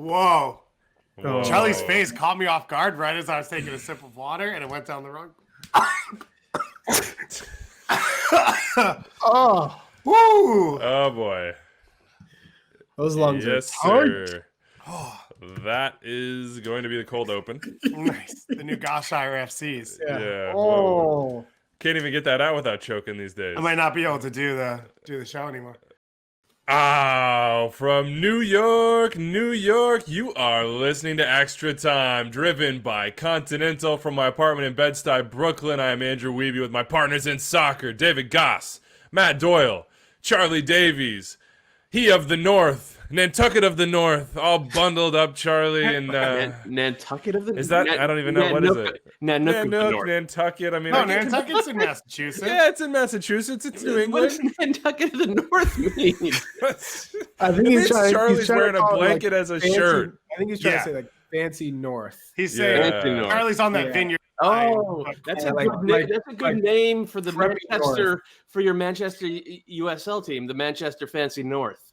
Whoa. Whoa. Charlie's face caught me off guard right as I was taking a sip of water, and it went down the wrong. Oh, Woo! Oh boy. those lungs Yes, are sir. That is going to be the cold open. Nice. The new Goshire FCs. Yeah. Oh, Whoa. Can't even get that out without choking these days. I might not be able to do the show anymore. Oh, from New York, you are listening to Extra Time, driven by Continental from my apartment in Bed-Stuy, Brooklyn. I am Andrew Wiebe with my partners in soccer, David Goss, Matt Doyle, Charlie Davies, he of the North, Nantucket of the North, all bundled up, Charlie, and Nantucket of the North? is that? I don't even know. What is it? Nantucket. I mean, No, Nantucket's in Massachusetts. Yeah, it's in Massachusetts. It's New What England. does Nantucket of the North mean? I think It means Charlie's he's trying wearing to a call it, blanket as a fancy, shirt. I think he's trying Yeah. to say like fancy North. He's saying Yeah. Charlie's on that Yeah. vineyard. Oh, that's a like- good like- that's a good like name for the preppy Manchester for your Manchester USL team, the Manchester Fancy North.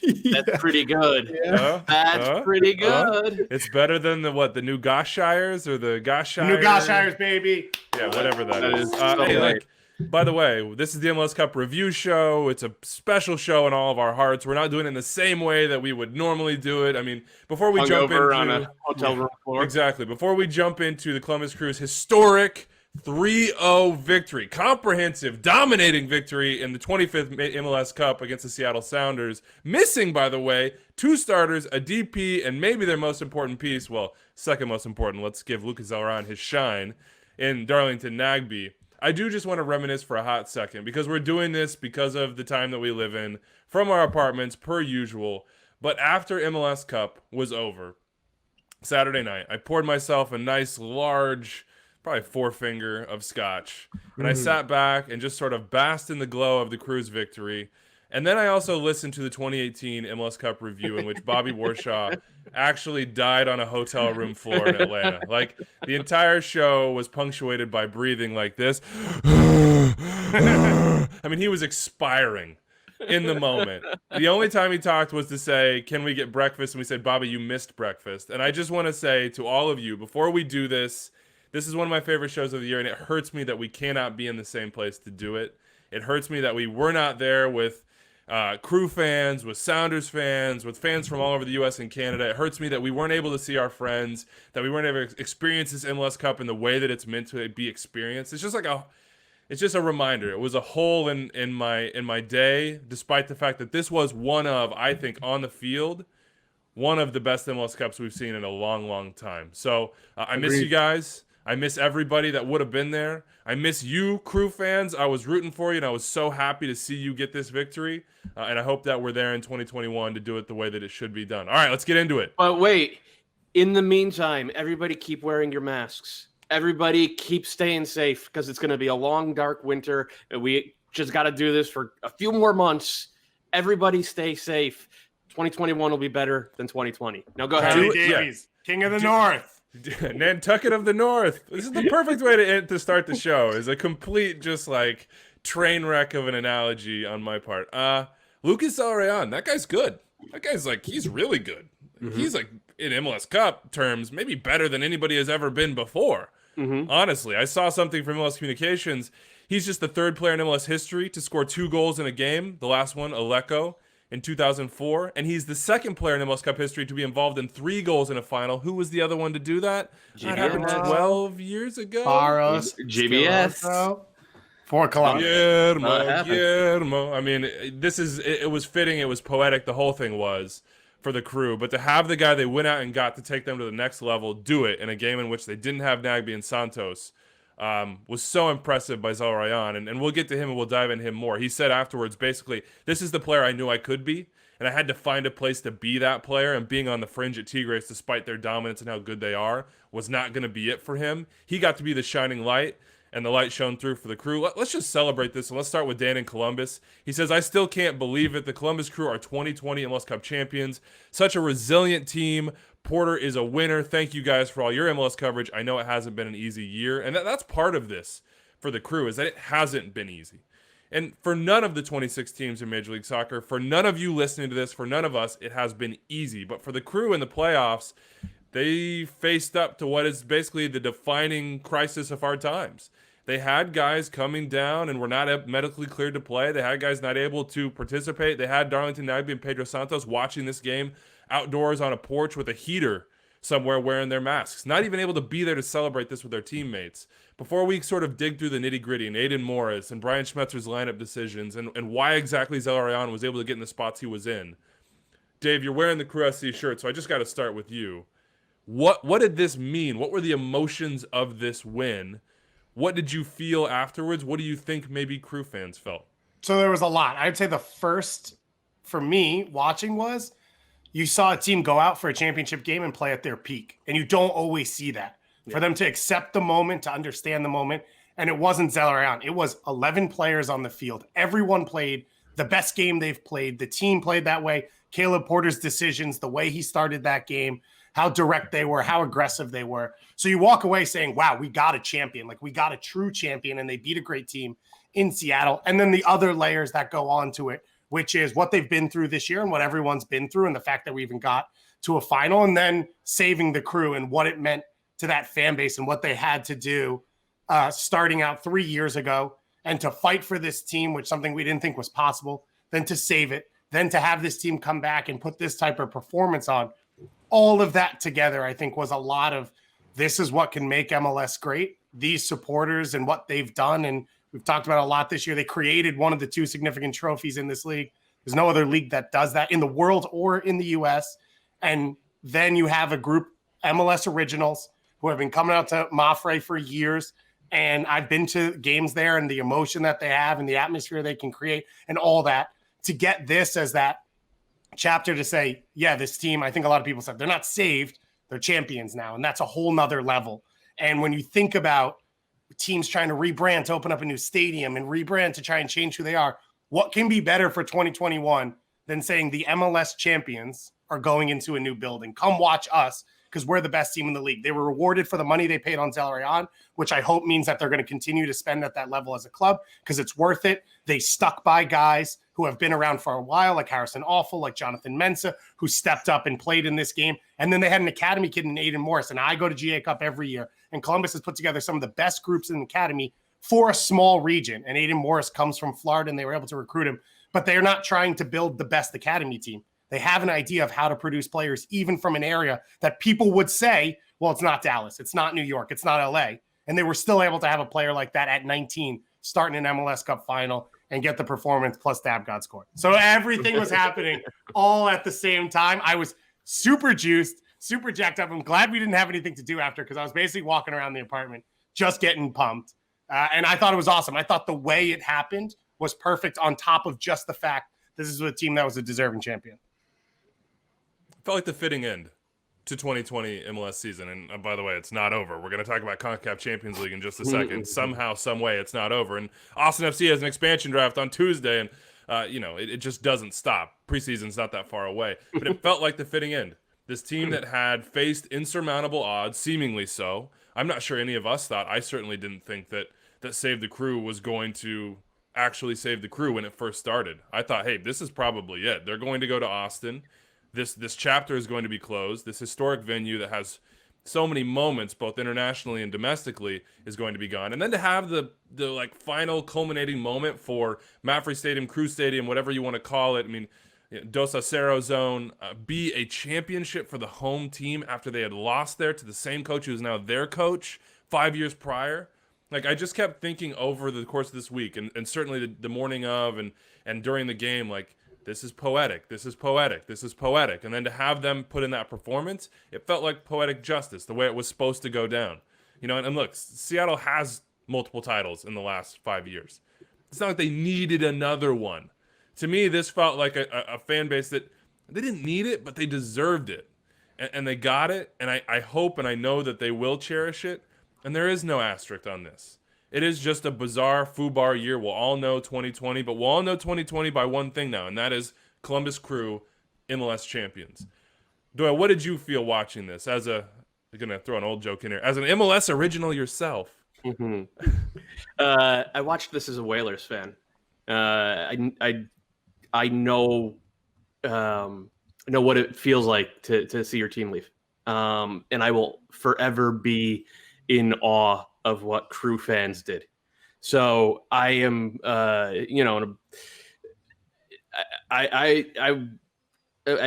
Yeah. That's pretty good. Yeah. That's pretty good. It's better than the new Goshires or the Goshire? New Goshires, baby. Yeah, whatever that That is. is so Hey, right. look, by the way, this is the MLS Cup review show. It's a special show in all of our hearts. We're not doing it in the same way that we would normally do it. I mean, before we jump Hungover into on a hotel room floor. Exactly. Before we jump into the Columbus Crew's historic 3-0 victory, comprehensive, dominating victory in the 25th MLS Cup against the Seattle Sounders, missing, by the way, 2 starters, a DP, and maybe their most important piece, well, second most important, let's give Lucas Zelarayan his shine, in Darlington Nagbe. I do just want to reminisce for a hot second, because we're doing this because of the time that we live in, from our apartments, per usual, but after MLS Cup was over, Saturday night, I poured myself a nice, large, probably 4-finger of scotch. And I sat back and just sort of basked in the glow of the Crew's victory. And then I also listened to the 2018 MLS Cup review in which Bobby Warshaw actually died on a hotel room floor in Atlanta. Like, the entire show was punctuated by breathing like this. I mean, he was expiring in the moment. The only time he talked was to say, can we get breakfast? And we said, Bobby, you missed breakfast. And I just want to say to all of you, before we do this, this is one of my favorite shows of the year, and it hurts me that we cannot be in the same place to do it. It hurts me that we were not there with Crew fans, with Sounders fans, with fans from all over the U.S. and Canada. It hurts me that we weren't able to see our friends, that we weren't able to experience this MLS Cup in the way that it's meant to be experienced. It's just a reminder. It was a hole in my day, despite the fact that this was one of, I think, on the field, one of the best MLS Cups we've seen in a long, long time. So I miss you guys. I miss everybody that would have been there. I miss you, Crew fans. I was rooting for you, and I was so happy to see you get this victory. And I hope that we're there in 2021 to do it the way that it should be done. All right, let's get into it. But wait, in the meantime, everybody keep wearing your masks. Everybody keep staying safe because it's going to be a long, dark winter. And we just got to do this for a few more months. Everybody stay safe. 2021 will be better than 2020. Now go ahead. Charlie Davies, King of the North. Nantucket of the North. This is the perfect way to start the show. Is a complete just like train wreck of an analogy on my part. Lucas Zelarayan, that guy's good. That guy's like, he's really good. He's like, in MLS Cup terms, maybe better than anybody has ever been before. Honestly, I saw something from MLS Communications. He's just the 3rd player in MLS history to score 2 goals in a game. The last one, Aleko, in 2004, and he's the 2nd player in MLS Cup history to be involved in 3 goals in a final. Who was the other one to do that? That happened 12 years ago. Barros. GBS. For Columbus. Guillermo. I mean, it was fitting. It was poetic. The whole thing was for the Crew. But to have the guy they went out and got to take them to the next level do it in a game in which they didn't have Nagbe and Santos was so impressive by Zelarayan, and we'll get to him and we'll dive into him more. He said afterwards, basically, this is the player I knew I could be, and I had to find a place to be that player, and being on the fringe at Tigres, despite their dominance and how good they are, was not going to be it for him. He got to be the shining light, and the light shone through for the Crew. Let's just celebrate this, and let's start with Dan in Columbus. He says, I still can't believe it. The Columbus Crew are 2020 MLS Cup champions. Such a resilient team. Porter is a winner. Thank you guys for all your MLS coverage. I know it hasn't been an easy year, and that's part of this for the Crew, is that it hasn't been easy. And for none of the 26 teams in Major League Soccer, for none of you listening to this, for none of us, it has been easy. But for the Crew in the playoffs, they faced up to what is basically the defining crisis of our times. They had guys coming down and were not medically cleared to play. They had guys not able to participate. They had Darlington Nagbe and Pedro Santos watching this game outdoors on a porch with a heater somewhere wearing their masks, not even able to be there to celebrate this with their teammates. Before we sort of dig through the nitty-gritty and Aiden Morris and Brian Schmetzer's lineup decisions and why exactly Zelarayan was able to get in the spots he was in, Dave, you're wearing the Crew SC shirt, so I just got to start with you. What did this mean? What were the emotions of this win? What did you feel afterwards? What do you think maybe Crew fans felt? So there was a lot. I'd say the first for me watching was you saw a team go out for a championship game and play at their peak. And you don't always see that. Yeah. For them to accept the moment, to understand the moment. And it wasn't Zelarayan. It was 11 players on the field. Everyone played the best game they've played. The team played that way. Caleb Porter's decisions, the way he started that game, how direct they were, how aggressive they were. So you walk away saying, wow, we got a champion. Like, we got a true champion, and they beat a great team in Seattle. And then the other layers that go on to it, which is what they've been through this year and what everyone's been through, and the fact that we even got to a final, and then saving the Crew and what it meant to that fan base and what they had to do starting out 3 years ago, and to fight for this team, which something we didn't think was possible, then to save it, then to have this team come back and put this type of performance on. All of that together, I think, was a lot of this is what can make MLS great. These supporters and what they've done, and we've talked about a lot this year. They created one of the two significant trophies in this league. There's no other league that does that in the world or in the U.S. And then you have a group, MLS Originals, who have been coming out to Mafre for years. And I've been to games there, and the emotion that they have and the atmosphere they can create and all that, to get this as that chapter to say, yeah, this team, I think a lot of people said, they're not saved, they're champions now. And that's a whole nother level. And when you think about teams trying to rebrand to open up a new stadium and rebrand to try and change who they are, what can be better for 2021 than saying the MLS champions are going into a new building? Come watch us, because we're the best team in the league. They were rewarded for the money they paid on Zelarayan, which I hope means that they're going to continue to spend at that level as a club, because it's worth it. They stuck by guys who have been around for a while, like Harrison Awful, like Jonathan Mensah, who stepped up and played in this game. And then they had an academy kid in Aiden Morris. And I go to GA Cup every year, and Columbus has put together some of the best groups in the academy for a small region. And Aiden Morris comes from Florida, and they were able to recruit him. But they're not trying to build the best academy team. They have an idea of how to produce players, even from an area that people would say, well, it's not Dallas, it's not New York, it's not LA. And they were still able to have a player like that at 19, starting an MLS Cup final and get the performance plus Dab God scored. So everything was happening all at the same time. I was super juiced, super jacked up. I'm glad we didn't have anything to do after, because I was basically walking around the apartment just getting pumped. And I thought it was awesome. I thought the way it happened was perfect, on top of just the fact this is a team that was a deserving champion. Felt like the fitting end to 2020 MLS season. And by the way, it's not over. We're going to talk about Concacaf Champions League in just a second. Somehow, some way, it's not over. And Austin FC has an expansion draft on Tuesday, and it just doesn't stop. Preseason's not that far away. But it felt like the fitting end. This team that had faced insurmountable odds, seemingly so. I'm not sure any of us thought. I certainly didn't think that Save the Crew was going to actually save the Crew when it first started. I thought, hey, this is probably it. They're going to go to Austin. This chapter is going to be closed. This historic venue that has so many moments, both internationally and domestically, is going to be gone. And then to have the like final culminating moment for Mafre Stadium, Crew Stadium, whatever you want to call it. I mean, Dos Acero Zone, be a championship for the home team after they had lost there to the same coach who is now their coach 5 years prior. Like, I just kept thinking over the course of this week, and certainly the morning of and during the game, like, this is poetic, this is poetic, this is poetic. And then to have them put in that performance, it felt like poetic justice, the way it was supposed to go down. And look, Seattle has multiple titles in the last 5 years. It's not like they needed another one. To me, this felt like a fan base that they didn't need it, but they deserved it. And they got it, and I hope and I know that they will cherish it. And there is no asterisk on this. It is just a bizarre FUBAR year. We'll all know 2020, but we'll all know 2020 by one thing now, and that is Columbus Crew MLS champions. Doyle, what did you feel watching this? I'm going to throw an old joke in here. As an MLS original yourself. I watched this as a Whalers fan. I know what it feels like to see your team leave. And I will forever be in awe of what Crew fans did. So I am, I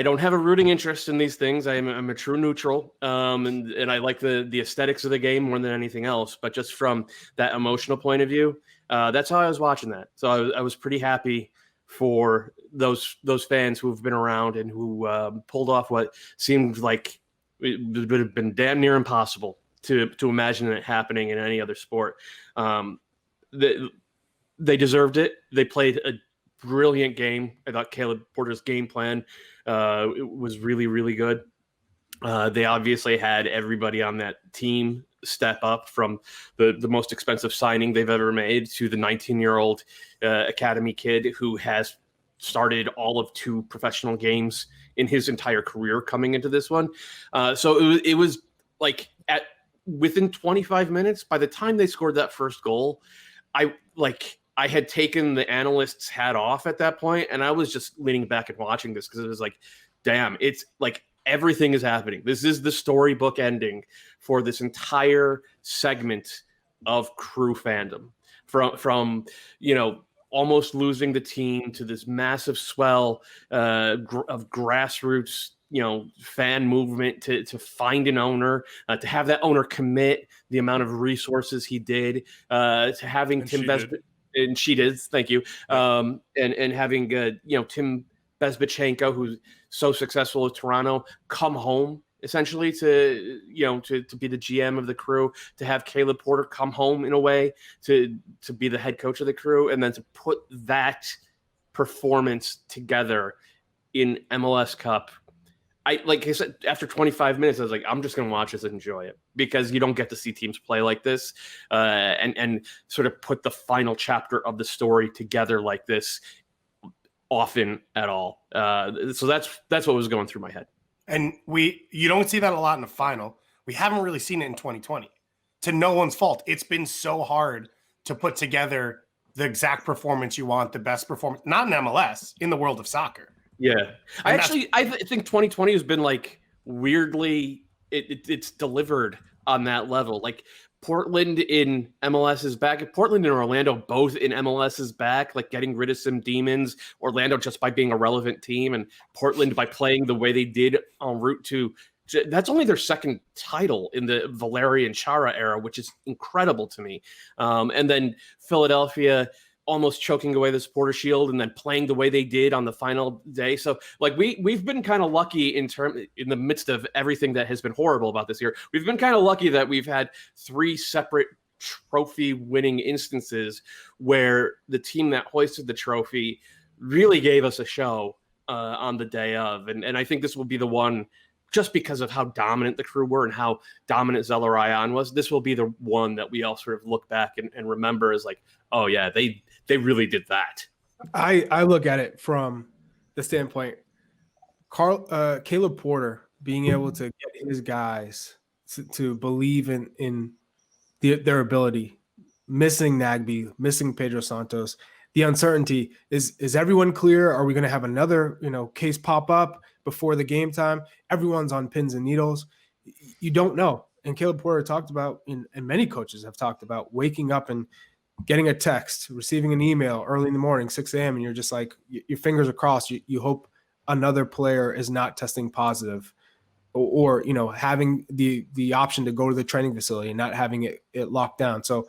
don't have a rooting interest in these things. I'm a true neutral, and I like the aesthetics of the game more than anything else. But just from that emotional point of view, that's how I was watching that. So I was pretty happy for those fans who have been around and who pulled off what seemed like it would have been damn near impossible to imagine it happening in any other sport. They deserved it. They played a brilliant game. I thought Caleb Porter's game plan it was really, really good. They obviously had everybody on that team step up, from the most expensive signing they've ever made to the 19-year-old academy kid who has started all of 2 professional games in his entire career coming into this one. So it was like within 25 minutes, by the time they scored that first goal, I had taken the analyst's hat off at that point, and I was just leaning back and watching this because it was like, damn, it's like everything is happening. This is the storybook ending for this entire segment of Crew fandom. From almost losing the team to this massive swell of grassroots fan movement to find an owner, to have that owner commit the amount of resources he did, to having Tim Besbitt. And she did, thank you. And having Tim Bezbachenko, who's so successful with Toronto, come home essentially to be the GM of the Crew, to have Caleb Porter come home in a way to be the head coach of the Crew, and then to put that performance together in MLS Cup. Like I said, after 25 minutes, I was like, I'm just going to watch this and enjoy it, because you don't get to see teams play like this and sort of put the final chapter of the story together like this often at all. So that's what was going through my head. And you don't see that a lot in the final. We haven't really seen it in 2020. To no one's fault, it's been so hard to put together the exact performance you want, the best performance, not in MLS, in the world of soccer. Yeah, I think 2020 has been like weirdly it's delivered on that level. Like Portland in MLS is back. Portland and Orlando both in MLS is back, like getting rid of some demons. Orlando just by being a relevant team, and Portland by playing the way they did en route to. That's only their second title in the Zelarayan Chara era, which is incredible to me. And then Philadelphia almost choking away the Supporter Shield and then playing the way they did on the final day. So like we've been kind of lucky in the midst of everything that has been horrible about this year. We've been kind of lucky that we've had 3 separate trophy winning instances where the team that hoisted the trophy really gave us a show on the day of. And I think this will be the one, just because of how dominant the Crew were and how dominant Zelarayan was. This will be the one that we all sort of look back and remember as like, oh yeah, they really did that. I look at it from the standpoint, Caleb Porter being able to get his guys to believe in their ability, missing Nagbe, missing Pedro Santos, the uncertainty is everyone clear? Are we going to have another case pop up before the game time? Everyone's on pins and needles. You don't know. And Caleb Porter talked about, and many coaches have talked about, waking up and getting a text, receiving an email early in the morning, 6 a.m., and you're just like, your fingers are crossed. You hope another player is not testing positive, or having the option to go to the training facility and not having it locked down. So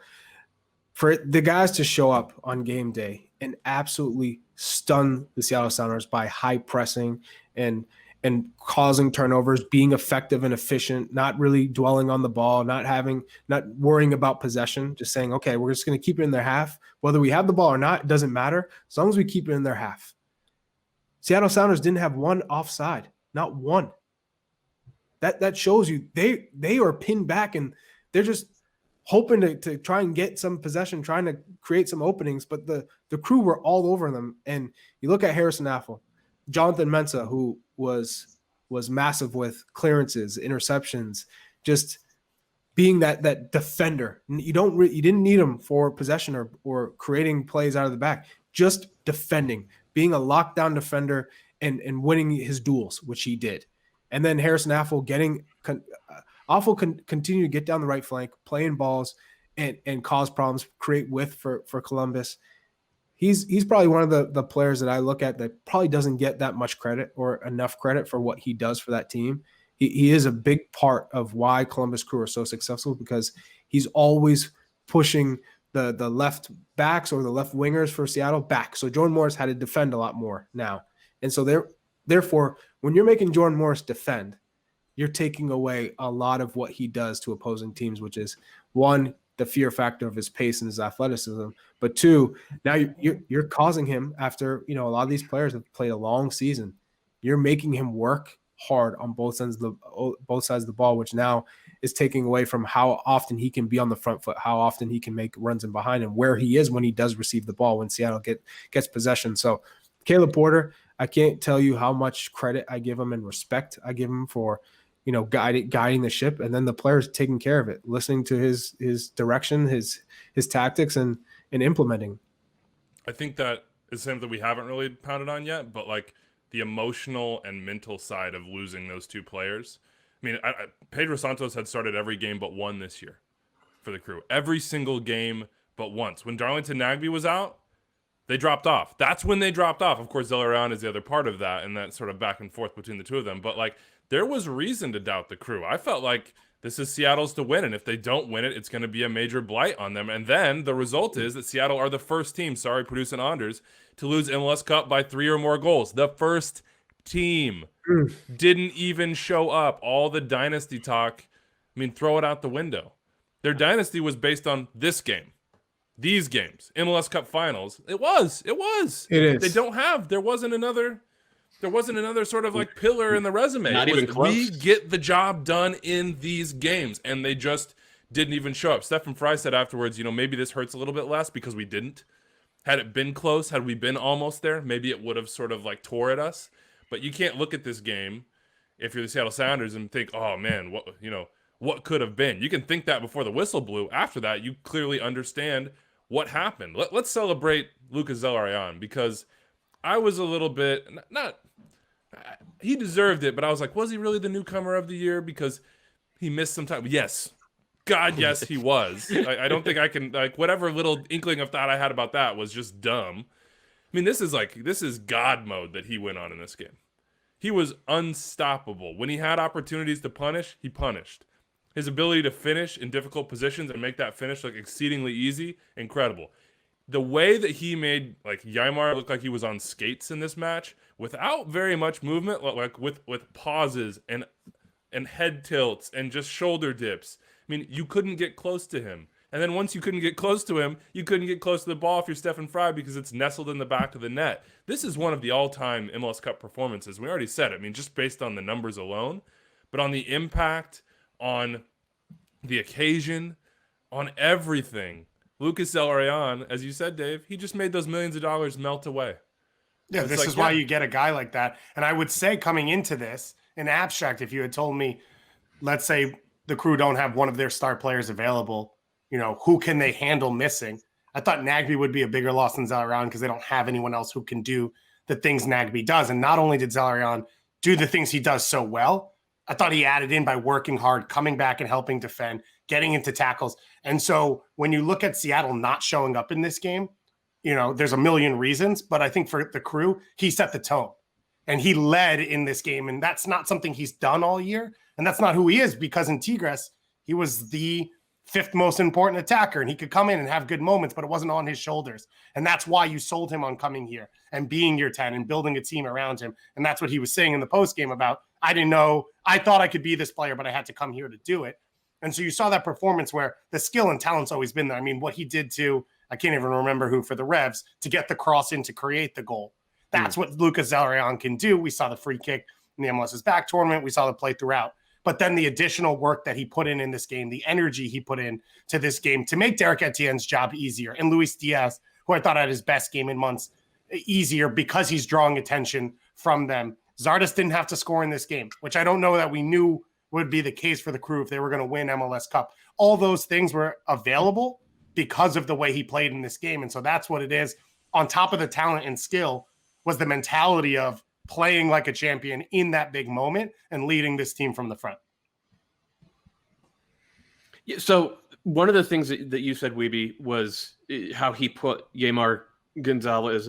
for the guys to show up on game day and absolutely stun the Seattle Sounders by high pressing and causing turnovers, being effective and efficient, not really dwelling on the ball, not worrying about possession, just saying, okay, we're just going to keep it in their half. Whether we have the ball or not, it doesn't matter, as long as we keep it in their half. Seattle Sounders didn't have one offside, not one. That shows you they are pinned back, and they're just hoping to try and get some possession, trying to create some openings, but the Crew were all over them. And you look at Harrison Affle, Jonathan Mensah, who was massive with clearances, interceptions, just being that defender. You didn't need him for possession or creating plays out of the back. just defending, being a lockdown defender and winning his duels, which he did. And then Harrison Affle continue to get down the right flank, playing balls and cause problems, create width for Columbus. He's probably one of the players that I look at that probably doesn't get that much credit or enough credit for what he does for that team. He is a big part of why Columbus Crew are so successful, because he's always pushing the left backs or the left wingers for Seattle back. So Jordan Morris had to defend a lot more now. And so therefore, when you're making Jordan Morris defend, you're taking away a lot of what he does to opposing teams, which is, one, the fear factor of his pace and his athleticism, but two, now you're causing him, after a lot of these players have played a long season, you're making him work hard on both sides of the ball, which now is taking away from how often he can be on the front foot, how often he can make runs in behind, and where he is when he does receive the ball when Seattle gets possession. So Caleb Porter, I can't tell you how much credit I give him and respect I give him for guiding the ship, and then the players taking care of it, listening to his direction, his tactics, and implementing. I think that is something we haven't really pounded on yet, but like the emotional and mental side of losing those two players. I mean, Pedro Santos had started every game but one this year for the Crew. Every single game but once. When Darlington Nagbe was out, they dropped off. That's when they dropped off. Of course, Zelarayan is the other part of that, and that sort of back and forth between the two of them. But like, there was reason to doubt the Crew. I felt like this is Seattle's to win, and if they don't win it, it's going to be a major blight on them. And then the result is that Seattle are the first team, sorry, Produce and Anders, to lose MLS Cup by 3 or more goals. The first team didn't even show up. All the dynasty talk, I mean, throw it out the window. Their dynasty was based on this game, these games, MLS Cup finals. It was. It is. They don't have. There wasn't another sort of like pillar in the resume. Not even close. We get the job done in these games, and they just didn't even show up. Stephen Fry said afterwards, maybe this hurts a little bit less because we didn't. Had it been close, had we been almost there, maybe it would have sort of like tore at us. But you can't look at this game if you're the Seattle Sounders and think, oh man, what could have been. You can think that before the whistle blew. After that, you clearly understand what happened. Let's celebrate Lucas Zelarayan, because I was a little bit he deserved it, but I was like, was he really the newcomer of the year because he missed some time? Yes. God, yes, he was. I don't think I can, like, whatever little inkling of thought I had about that was just dumb. I mean, this is God mode that he went on in this game. He was unstoppable. When he had opportunities to punish, he punished. His ability to finish in difficult positions and make that finish look exceedingly easy, incredible. The way that he made like Yaimar look like he was on skates in this match without very much movement, like with pauses and head tilts and just shoulder dips. I mean, you couldn't get close to him. And then once you couldn't get close to him, you couldn't get close to the ball if you're Stephen Fry because it's nestled in the back of the net. This is one of the all-time MLS Cup performances. We already said it. I mean, just based on the numbers alone, but on the impact, on the occasion, on everything. Lucas Zelarayan, as you said, Dave, he just made those millions of dollars melt away. Yeah, this is why you get a guy like that. And I would say coming into this, in abstract, if you had told me, let's say the Crew don't have one of their star players available, who can they handle missing? I thought Nagbe would be a bigger loss than Zelarayan because they don't have anyone else who can do the things Nagbe does. And not only did Zelarayan do the things he does so well, I thought he added in by working hard, coming back and helping defend, getting into tackles. And so when you look at Seattle not showing up in this game, there's a million reasons, but I think for the Crew, he set the tone and he led in this game. And that's not something he's done all year. And that's not who he is, because in Tigres, he was the 5th most important attacker and he could come in and have good moments, but it wasn't on his shoulders. And that's why you sold him on coming here and being your 10 and building a team around him. And that's what he was saying in the post game about, I didn't know, I thought I could be this player, but I had to come here to do it. And so you saw that performance where the skill and talent's always been there. I mean, what he did to, I can't even remember who, for the Revs, to get the cross in to create the goal. That's what Lucas Zelarayan can do. We saw the free kick in the MLS's back tournament. We saw the play throughout. But then the additional work that he put in this game, the energy he put in to this game to make Derek Etienne's job easier, and Luis Diaz, who I thought had his best game in months, easier because he's drawing attention from them. Zardes didn't have to score in this game, which I don't know that we knew would be the case for the Crew if they were going to win MLS Cup. All those things were available because of the way he played in this game. And so that's what it is. on top of the talent and skill was the mentality of playing like a champion in that big moment and leading this team from the front. Yeah, so one of the things that you said, Weeby, was how he put Yeimar Gomez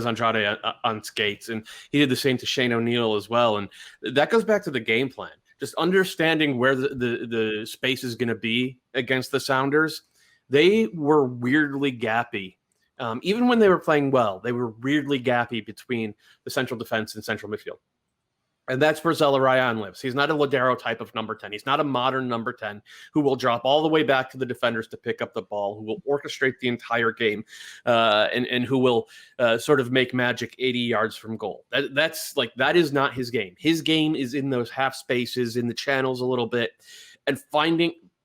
Andrade on skates, and he did the same to Shane O'Neill as well. And that goes back to the game plan, just understanding where the space is going to be against the Sounders. They were weirdly gappy. Even when they were playing well, they were weirdly gappy between the central defense and central midfield. And that's where Zelarayan lives. He's not a Ladero type of number 10. He's not a modern number 10 who will drop all the way back to the defenders to pick up the ball, who will orchestrate the entire game, and who will sort of make magic 80 yards from goal. That is not his game. His game is in those half spaces, in the channels a little bit, and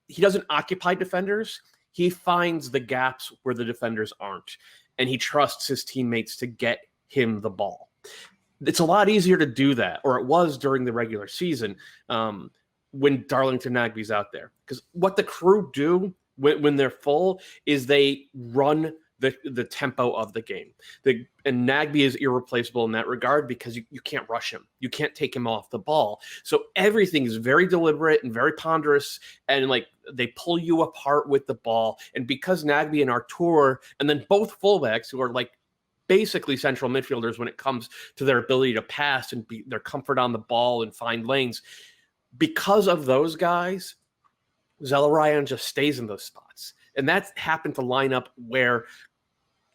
he doesn't occupy defenders. He finds the gaps where the defenders aren't, and he trusts his teammates to get him the ball. It's a lot easier to do that, or it was during the regular season when Darlington Nagbe's out there. Because what the Crew do when they're full is they run the tempo of the game. And Nagbe is irreplaceable in that regard because you can't rush him. You can't take him off the ball. So everything is very deliberate and very ponderous, and like they pull you apart with the ball. And because Nagbe and Artur, and then both fullbacks who are like basically central midfielders when it comes to their ability to pass and their comfort on the ball and find lanes, because of those guys, Zelarayan just stays in those spots. And that happened to line up where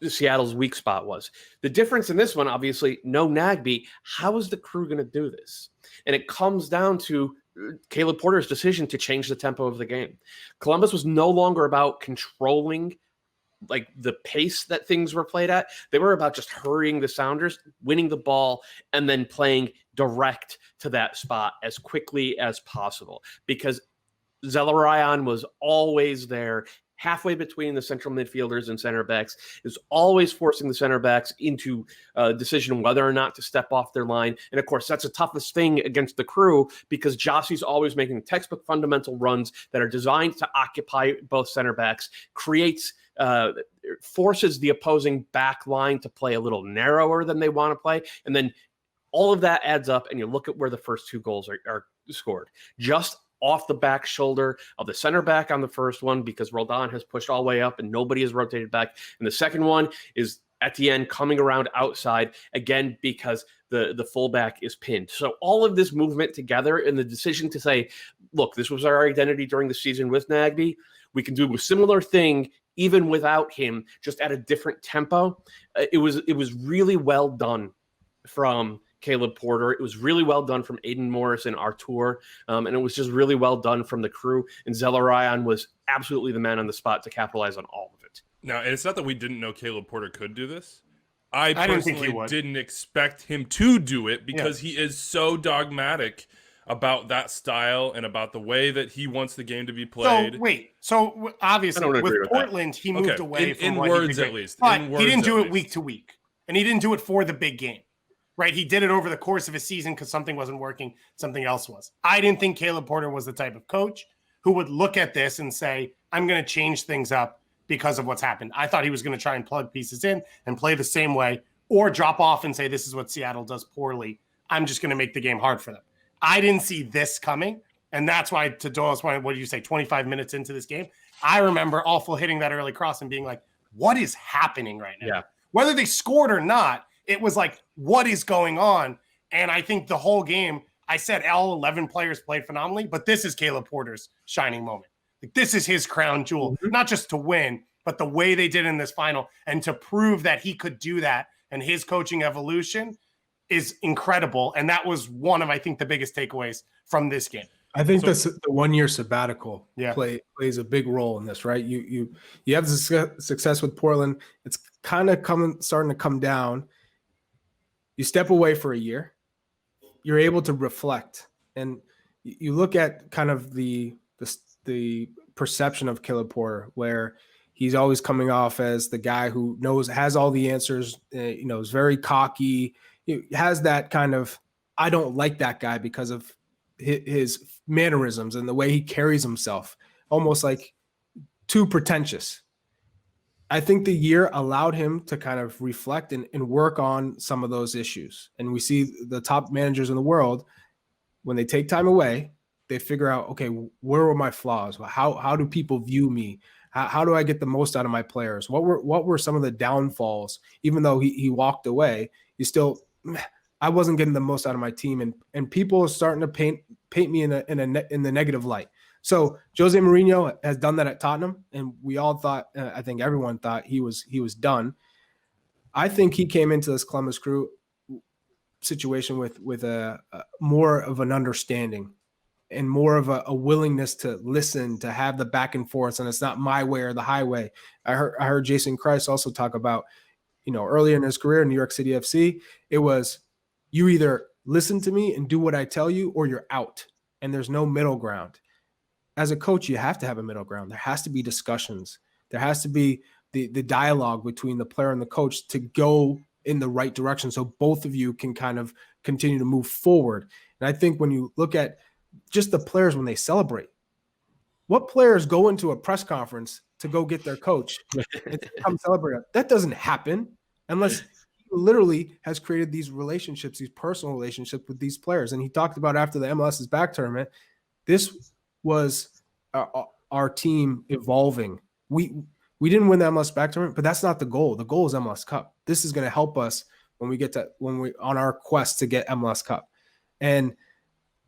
Seattle's weak spot was. The difference in this one, obviously, no Nagbe. How is the Crew going to do this? And it comes down to Caleb Porter's decision to change the tempo of the game. Columbus was no longer about controlling like the pace that things were played at. They were about just hurrying the Sounders, winning the ball, and then playing direct to that spot as quickly as possible. Because Zelarayan was always there, halfway between the central midfielders and center backs, is always forcing the center backs into a decision whether or not to step off their line. And of course, that's the toughest thing against the Crew because Jossie's always making textbook fundamental runs that are designed to occupy both center backs, forces the opposing back line to play a little narrower than they want to play. And then all of that adds up, and you look at where the first two goals are scored. Just off the back shoulder of the center back on the first one because Roldan has pushed all the way up and nobody has rotated back. And the second one is Etienne coming around outside, again, because the fullback is pinned. So all of this movement together and the decision to say, look, this was our identity during the season with Nagbe. We can do a similar thing even without him, just at a different tempo. It was really well done from Caleb Porter. It was really well done from Aiden Morris and Artur. And it was just really well done from the Crew. And Zelarayan was absolutely the man on the spot to capitalize on all of it. Now, and it's not that we didn't know Caleb Porter could do this. I personally didn't expect him to do it because he is so dogmatic about that style and about the way that he wants the game to be played. So obviously with Portland, he moved away from in words at least. But he didn't do it week to week. And he didn't do it for the big game. Right, he did it over the course of a season because something wasn't working, something else was. I didn't think Caleb Porter was the type of coach who would look at this and say, I'm going to change things up because of what's happened. I thought he was going to try and plug pieces in and play the same way or drop off and say, this is what Seattle does poorly. I'm just going to make the game hard for them. I didn't see this coming, and that's why, to Doyle's point, what did you say, 25 minutes into this game? I remember Awful hitting that early cross and being like, what is happening right now? Yeah. Whether they scored or not, it was like, what is going on? And I think the whole game, I said all 11 players played phenomenally, but this is Caleb Porter's shining moment. Like, this is his crown jewel, not just to win, but the way they did in this final and to prove that he could do that. And his coaching evolution is incredible. And that was one of, I think, the biggest takeaways from this game. I think the 1 year sabbatical plays a big role in this, right? You have the success with Portland. It's kind of starting to come down. You step away for a year, you're able to reflect, and you look at kind of the perception of Caleb Porter, where he's always coming off as the guy who has all the answers, is very cocky. He has that kind of, I don't like that guy because of his mannerisms and the way he carries himself, almost like too pretentious. I think the year allowed him to kind of reflect and work on some of those issues. And we see the top managers in the world, when they take time away, they figure out, okay, where were my flaws? How do people view me? How do I get the most out of my players? What were some of the downfalls? Even though he walked away, I wasn't getting the most out of my team, and people are starting to paint me in the negative light. So Jose Mourinho has done that at Tottenham, and we all thought, I think everyone thought he was done. I think he came into this Columbus Crew situation with a more of an understanding and more of a willingness to listen, to have the back and forth, and it's not my way or the highway. I heard Jason Kreis also talk about, earlier in his career in New York City FC, it was, you either listen to me and do what I tell you, or you're out, and there's no middle ground. As a coach, you have to have a middle ground. There has to be discussions. There has to be the dialogue between the player and the coach to go in the right direction, so both of you can kind of continue to move forward. And I think when you look at just the players when they celebrate, what players go into a press conference to go get their coach and come celebrate? That doesn't happen unless he literally has created these relationships, these personal relationships with these players. And he talked about after the MLS's back tournament, this was our team evolving. We didn't win the MLS back tournament, but that's not the goal. The goal is MLS Cup. This is going to help us when we on our quest to get MLS Cup. And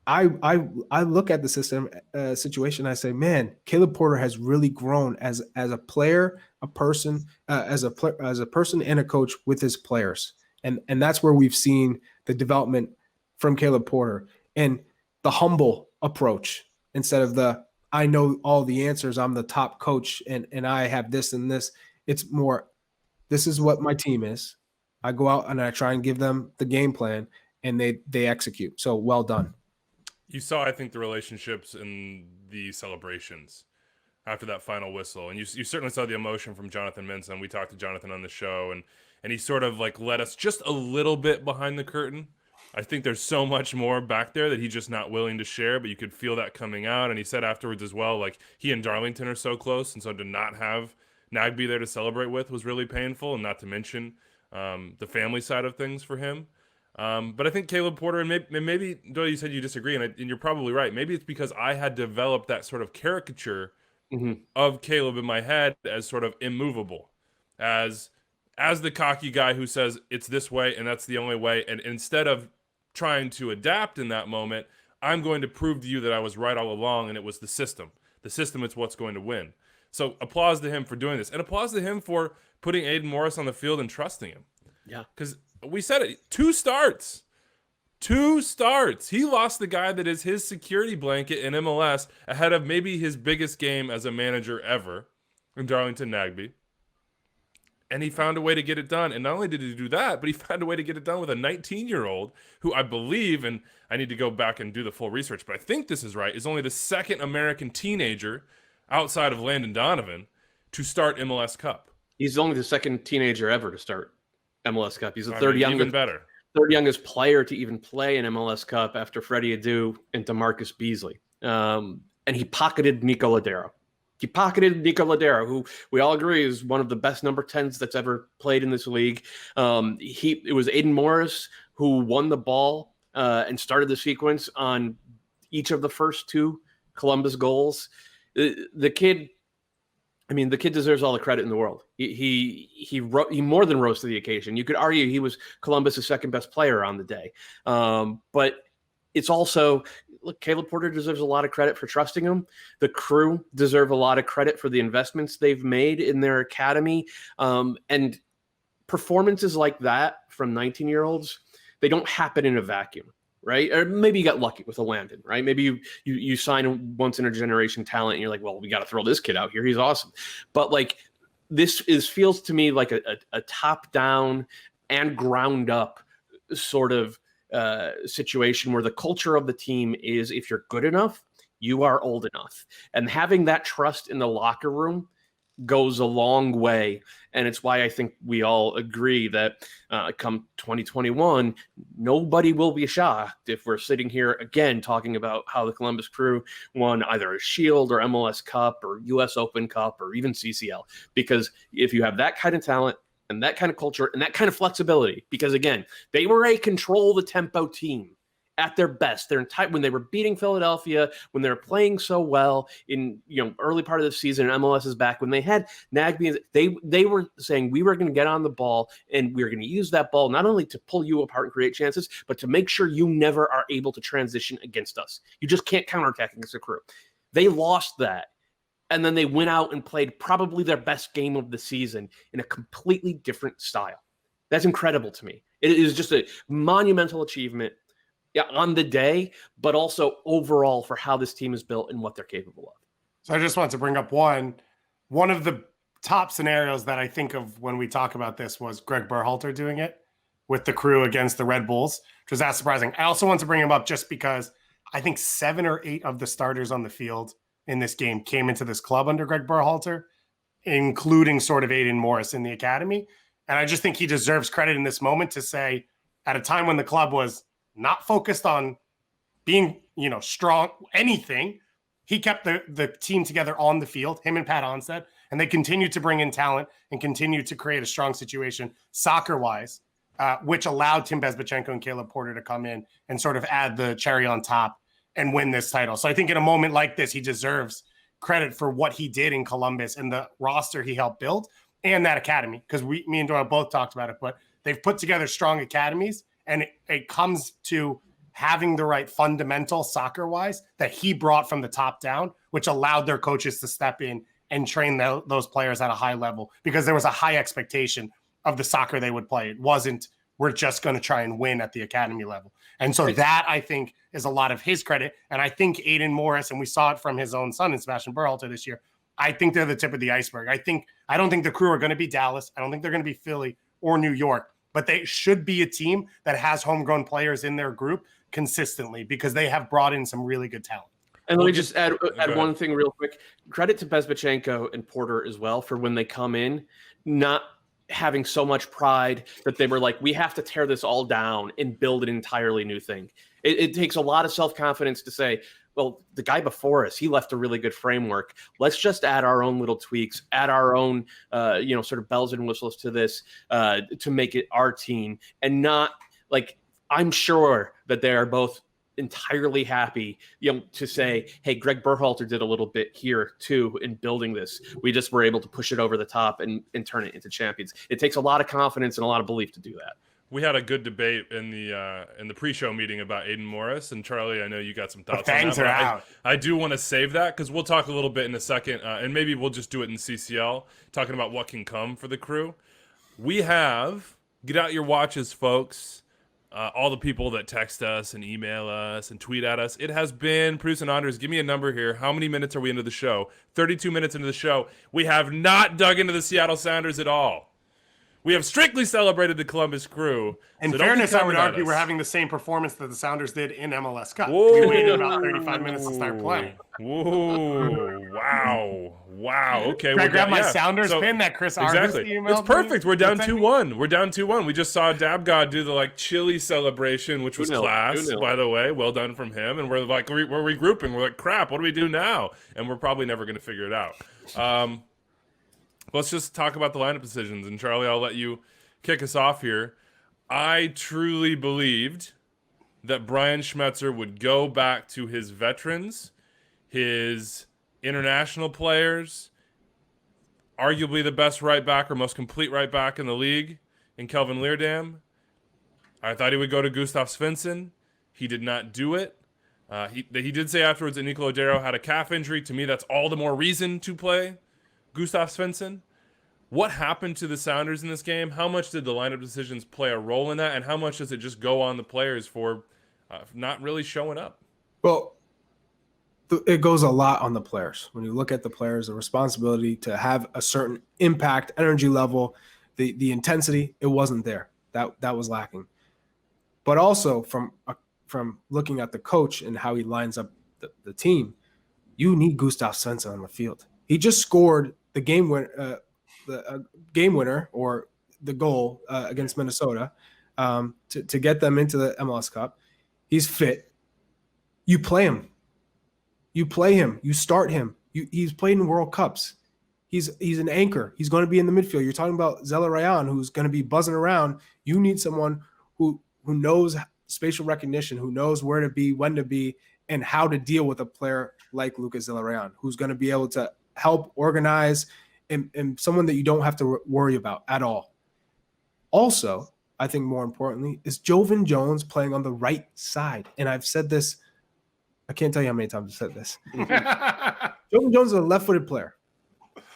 I look at the situation. I say, man, Caleb Porter has really grown as a player, a person, as a person and a coach with his players. And that's where we've seen the development from Caleb Porter and the humble approach instead of the, I know all the answers, I'm the top coach and I have this and this. It's more, this is what my team is. I go out and I try and give them the game plan and they execute. So well done. You saw, I think, the relationships in the celebrations after that final whistle. And you certainly saw the emotion from Jonathan Mensah. We talked to Jonathan on the show, and he sort of like led us just a little bit behind the curtain. I think there's so much more back there that he's just not willing to share, but you could feel that coming out. And he said afterwards as well, like, he and Darlington are so close, and so to not have Nagbe there to celebrate with was really painful, and not to mention the family side of things for him. But I think Caleb Porter, and maybe Doyle, you said you disagree, and you're probably right. Maybe it's because I had developed that sort of caricature of Caleb in my head as sort of immovable, as the cocky guy who says it's this way and that's the only way. And instead of trying to adapt in that moment, I'm going to prove to you that I was right all along, and it was the system. The system is what's going to win. So applause to him for doing this, and applause to him for putting Aiden Morris on the field and trusting him. Yeah, because we said it, 2 starts. He lost the guy that is his security blanket in MLS ahead of maybe his biggest game as a manager ever in Darlington Nagbe. And he found a way to get it done. And not only did he do that, but he found a way to get it done with a 19-year-old who I believe, and I need to go back and do the full research, but I think this is right, is only the second American teenager outside of Landon Donovan to start MLS Cup. He's only the second teenager ever to start MLS Cup. He's the third youngest player to even play an MLS Cup after Freddie Adu and DeMarcus Beasley. And he pocketed Nico Ladero. Who we all agree is one of the best number 10s that's ever played in this league. It was Aiden Morris who won the ball and started the sequence on each of the first 2 Columbus goals. The kid deserves all the credit in the world. He more than rose to the occasion. You could argue he was Columbus' second best player on the day. But it's also, look, Caleb Porter deserves a lot of credit for trusting him. The crew deserve a lot of credit for the investments they've made in their academy. And performances like that from 19-year-olds, they don't happen in a vacuum. Right? Or maybe you got lucky with a Landon, right? Maybe you sign a once in a generation talent and you're like, well, we got to throw this kid out here. He's awesome. But like, feels to me like a top down and ground up sort of situation where the culture of the team is, if you're good enough, you are old enough. And having that trust in the locker room goes a long way. And it's why I think we all agree that come 2021, nobody will be shocked if we're sitting here again talking about how the Columbus Crew won either a Shield or MLS Cup or US Open Cup or even CCL. Because if you have that kind of talent and that kind of culture and that kind of flexibility, because again, they were a control the tempo team at their best. When they were beating Philadelphia, when they were playing so well in early part of the season, and MLS is back, when they had Nagby, they were saying we were going to get on the ball and we were going to use that ball not only to pull you apart and create chances, but to make sure you never are able to transition against us. You just can't counterattack against the Crew. They lost that. And then they went out and played probably their best game of the season in a completely different style. That's incredible to me. It is just a monumental achievement. Yeah, on the day, but also overall for how this team is built and what they're capable of. So I just want to bring up one of the top scenarios that I think of when we talk about this was Greg Berhalter doing it with the Crew against the Red Bulls, which was that surprising. I also want to bring him up just because I think 7 or 8 of the starters on the field in this game came into this club under Greg Berhalter, including sort of Aiden Morris in the academy. And I just think he deserves credit in this moment to say, at a time when the club was not focused on being, strong, anything. He kept the team together on the field, him and Pat Onstead, and they continued to bring in talent and continue to create a strong situation soccer-wise, which allowed Tim Bezbatchenko and Caleb Porter to come in and sort of add the cherry on top and win this title. So I think in a moment like this, he deserves credit for what he did in Columbus and the roster he helped build and that academy, because me and Doyle both talked about it, but they've put together strong academies. And it comes to having the right fundamental soccer-wise that he brought from the top down, which allowed their coaches to step in and train those players at a high level because there was a high expectation of the soccer they would play. It wasn't, we're just going to try and win at the academy level. And so that, I think, is a lot of his credit. And I think Aiden Morris, and we saw it from his own son and Sebastian Berhalter this year, I think they're the tip of the iceberg. I don't think the Crew are going to be Dallas. I don't think they're going to be Philly or New York. But they should be a team that has homegrown players in their group consistently because they have brought in some really good talent. And let me just add one thing real quick. Credit to Bezbatchenko and Porter as well for when they come in, not having so much pride that they were like, we have to tear this all down and build an entirely new thing. It takes a lot of self-confidence to say, well, the guy before us, he left a really good framework. Let's just add our own little tweaks, add our own, sort of bells and whistles to this to make it our team. And not like, I'm sure that they are both entirely happy, to say, hey, Greg Berhalter did a little bit here too in building this. We just were able to push it over the top and turn it into champions. It takes a lot of confidence and a lot of belief to do that. We had a good debate in the pre-show meeting about Aiden Morris, and Charlie, I know you got some thoughts on that. Out. I do want to save that because we'll talk a little bit in a second, and maybe we'll just do it in CCL, talking about what can come for the Crew. We have, get out your watches, folks, all the people that text us and email us and tweet at us. It has been, Producer Anders, give me a number here. How many minutes are we into the show? 32 minutes into the show. We have not dug into the Seattle Sounders at all. We have strictly celebrated the Columbus Crew. In fairness, I would argue we're having the same performance that the Sounders did in MLS Cup. Whoa. We waited about 35 minutes to start playing. Whoa. Wow. Okay. Can I grab my Sounders pin that Chris Argus emailed? It's perfect. We're down 2-1. We're down 2-1. We just saw Dab God do the chili celebration, which was class, by the way. Well done from him. And we're we're regrouping. We're like, crap, what do we do now? And we're probably never going to figure it out. Let's just talk about the lineup decisions. And Charlie, I'll let you kick us off here. I truly believed that Brian Schmetzer would go back to his veterans, his international players, arguably the best right back or most complete right back in the league in Kelvin Leerdam. I thought he would go to Gustav Svensson. He did not do it. He did say afterwards that Nico Odero had a calf injury. To me, that's all the more reason to play Gustav Svensson. What happened to the Sounders in this game? How much did the lineup decisions play a role in that? And how much does it just go on the players for not really showing up? Well, it goes a lot on the players. When you look at the players, the responsibility to have a certain impact, energy level, the intensity, it wasn't there. That was lacking. But also from looking at the coach and how he lines up the team, you need Gustav Svensson on the field. He just scored the game game winner or the goal against Minnesota to get them into the MLS Cup. He's fit. You play him. You play him. You start him. He's played in World Cups. He's an anchor. He's going to be in the midfield. You're talking about Zelarayan, who's going to be buzzing around. You need someone who knows spatial recognition, who knows where to be, when to be, and how to deal with a player like Lucas Zelarayan, who's going to be able to help organize and someone that you don't have to worry about at all. Also, I think more importantly, is Jovan Jones playing on the right side. And I've said this, I can't tell you how many times I've said this. Jovan Jones is a left-footed player.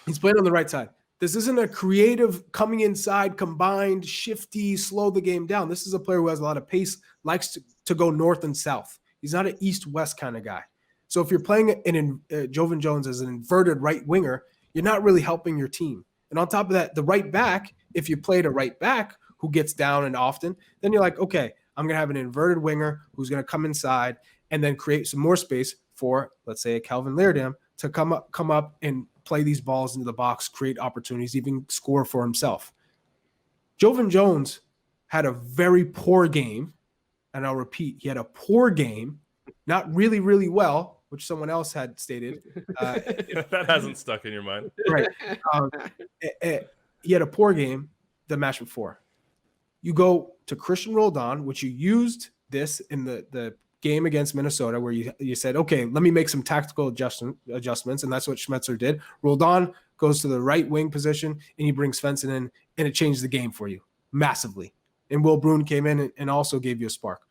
He's playing on the right side. This isn't a creative coming inside, combined, shifty, slow the game down. This is a player who has a lot of pace, likes to go north and south. He's not an east-west kind of guy. So if you're playing Jovan Jones as an inverted right winger, you're not really helping your team. And on top of that, the right back, if you played a right back who gets down and often, then you're like, okay, I'm going to have an inverted winger who's going to come inside and then create some more space for, let's say, a Calvin Leerdam to come up and play these balls into the box, create opportunities, even score for himself. Jovan Jones had a very poor game, and I'll repeat, he had a poor game, not really, really well, which someone else had stated. That hasn't stuck in your mind. Right. He had a poor game the match before. You go to Christian Roldan, which you used this in the game against Minnesota, where you said, okay, let me make some tactical adjustments, and that's what Schmetzer did. Roldan goes to the right wing position, and he brings Svensson in, and it changed the game for you massively. And Will Bruin came in and also gave you a spark.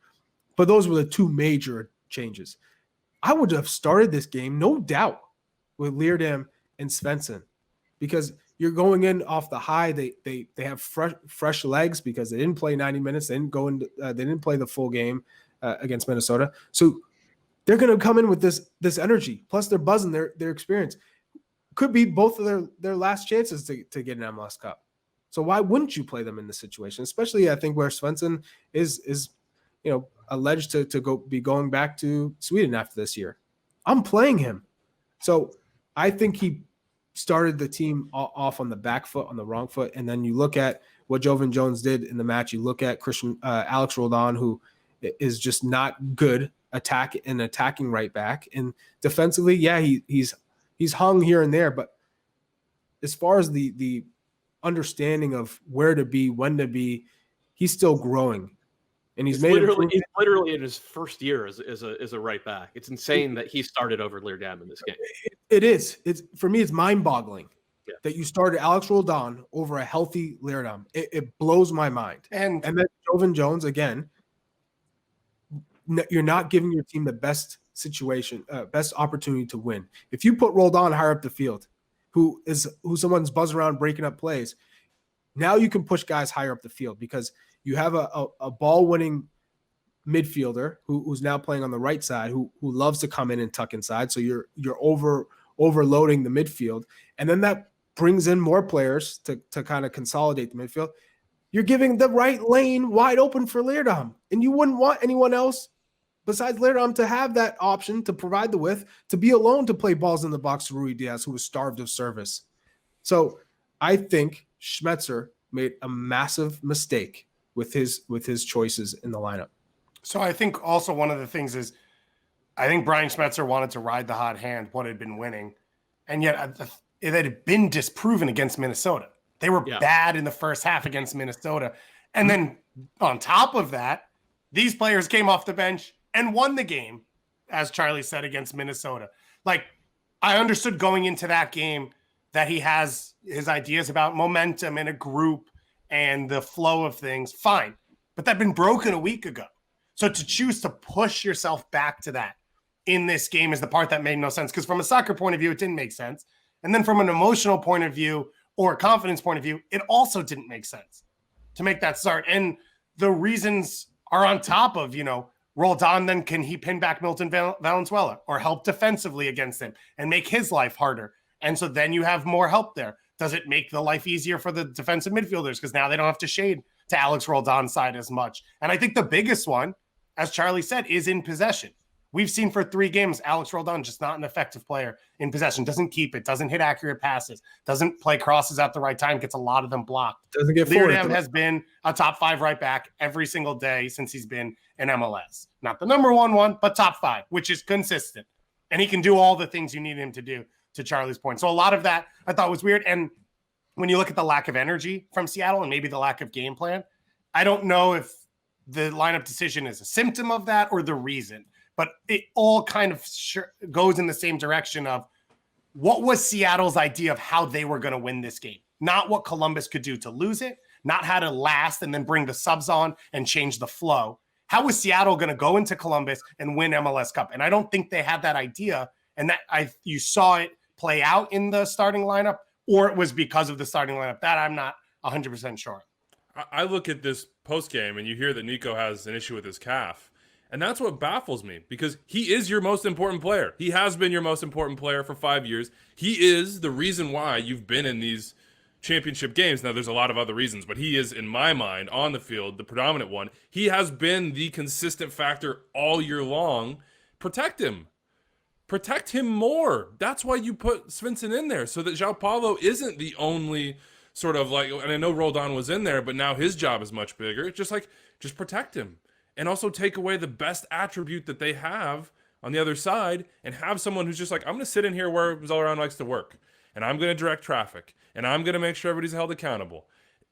But those were the two major changes. I would have started this game, no doubt, with Leerdam and Svensson, because you're going in off the high. They have fresh legs because they didn't play 90 minutes. They didn't play the full game against Minnesota. So they're going to come in with this energy. Plus they're buzzing their experience. Could be both of their last chances to get an MLS Cup. So why wouldn't you play them in this situation? Especially I think where Svensson is alleged to be going back to Sweden after this year. I'm playing him. So I think he started the team off on the back foot, on the wrong foot. And then you look at what Jovan Jones did in the match. You look at Alex Roldan, who is just not good attacking right back. And defensively, yeah, he's hung here and there. But as far as the understanding of where to be, when to be, he's still growing. And he's literally in his first year as a right back. It's insane that he started over Leerdam in this game. It is. For me, it's mind-boggling that you started Alex Roldan over a healthy Leerdam. It blows my mind. And then Jovan Jones again. You're not giving your team the best situation, best opportunity to win. If you put Roldan higher up the field, who someone's buzzing around breaking up plays, now you can push guys higher up the field because you have a ball-winning midfielder who's now playing on the right side, who loves to come in and tuck inside. So you're overloading the midfield, and then that brings in more players to kind of consolidate the midfield. You're giving the right lane wide open for Leerdam, and you wouldn't want anyone else besides Leerdam to have that option to provide the width, to be alone to play balls in the box to Rui Diaz, who was starved of service. So I think Schmetzer made a massive mistake with his choices in the lineup. So I think also one of the things is I think Brian Schmetzer wanted to ride the hot hand, what had been winning, and yet it had been disproven against Minnesota. They were bad in the first half against Minnesota. And then on top of that, these players came off the bench and won the game, as Charlie said, against Minnesota. Like, I understood going into that game that he has his ideas about momentum in a group and the flow of things, fine. But that'd been broken a week ago. So to choose to push yourself back to that in this game is the part that made no sense. Because from a soccer point of view, it didn't make sense. And then from an emotional point of view or a confidence point of view, it also didn't make sense to make that start. And the reasons are on top of, Roldan, then can he pin back Milton Valenzuela or help defensively against him and make his life harder? And so then you have more help there. Does it make the life easier for the defensive midfielders? Because now they don't have to shade to Alex Roldan's side as much. And I think the biggest one, as Charlie said, is in possession. We've seen for 3 games, Alex Roldan just not an effective player in possession, doesn't keep it, doesn't hit accurate passes, doesn't play crosses at the right time, gets a lot of them blocked. Doesn't get forward. Leardam has been a top 5 right back every single day since he's been in MLS. Not the number one, but top 5, which is consistent. And he can do all the things you need him to do, to Charlie's point. So a lot of that I thought was weird. And when you look at the lack of energy from Seattle and maybe the lack of game plan, I don't know if the lineup decision is a symptom of that or the reason. But it all kind of goes in the same direction of what was Seattle's idea of how they were going to win this game, not what Columbus could do to lose it, not how to last and then bring the subs on and change the flow. How was Seattle going to go into Columbus and win MLS Cup? And I don't think they had that idea. And that you saw it play out in the starting lineup, or it was because of the starting lineup. That I'm not 100% sure. I look at this post game and you hear that Nico has an issue with his calf. And that's what baffles me, because he is your most important player. He has been your most important player for 5 years. He is the reason why you've been in these championship games. Now, there's a lot of other reasons, but he is, in my mind, on the field, the predominant one. He has been the consistent factor all year long. Protect him. Protect him more. That's why you put Svensson in there, so that João Paulo isn't the only sort of like, and I know Roldan was in there, but now his job is much bigger. Just protect him. And also take away the best attribute that they have on the other side and have someone who's just like, I'm going to sit in here where Zelarayan likes to work, and I'm going to direct traffic, and I'm going to make sure everybody's held accountable.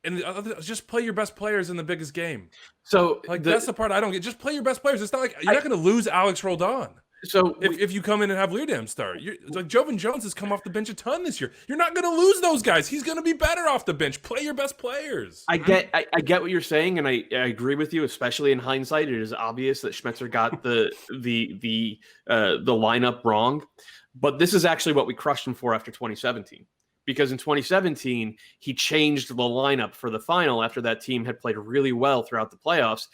And just play your best players in the biggest game. So that's the part I don't get. Just play your best players. It's not like you're not going to lose Alex Roldan. So if you come in and have Leardam start, it's like Jovan Jones has come off the bench a ton this year. You're not going to lose those guys. He's going to be better off the bench. Play your best players. I get what you're saying, and I agree with you. Especially in hindsight, it is obvious that Schmetzer got the lineup wrong. But this is actually what we crushed him for after 2017, because in 2017 he changed the lineup for the final after that team had played really well throughout the playoffs,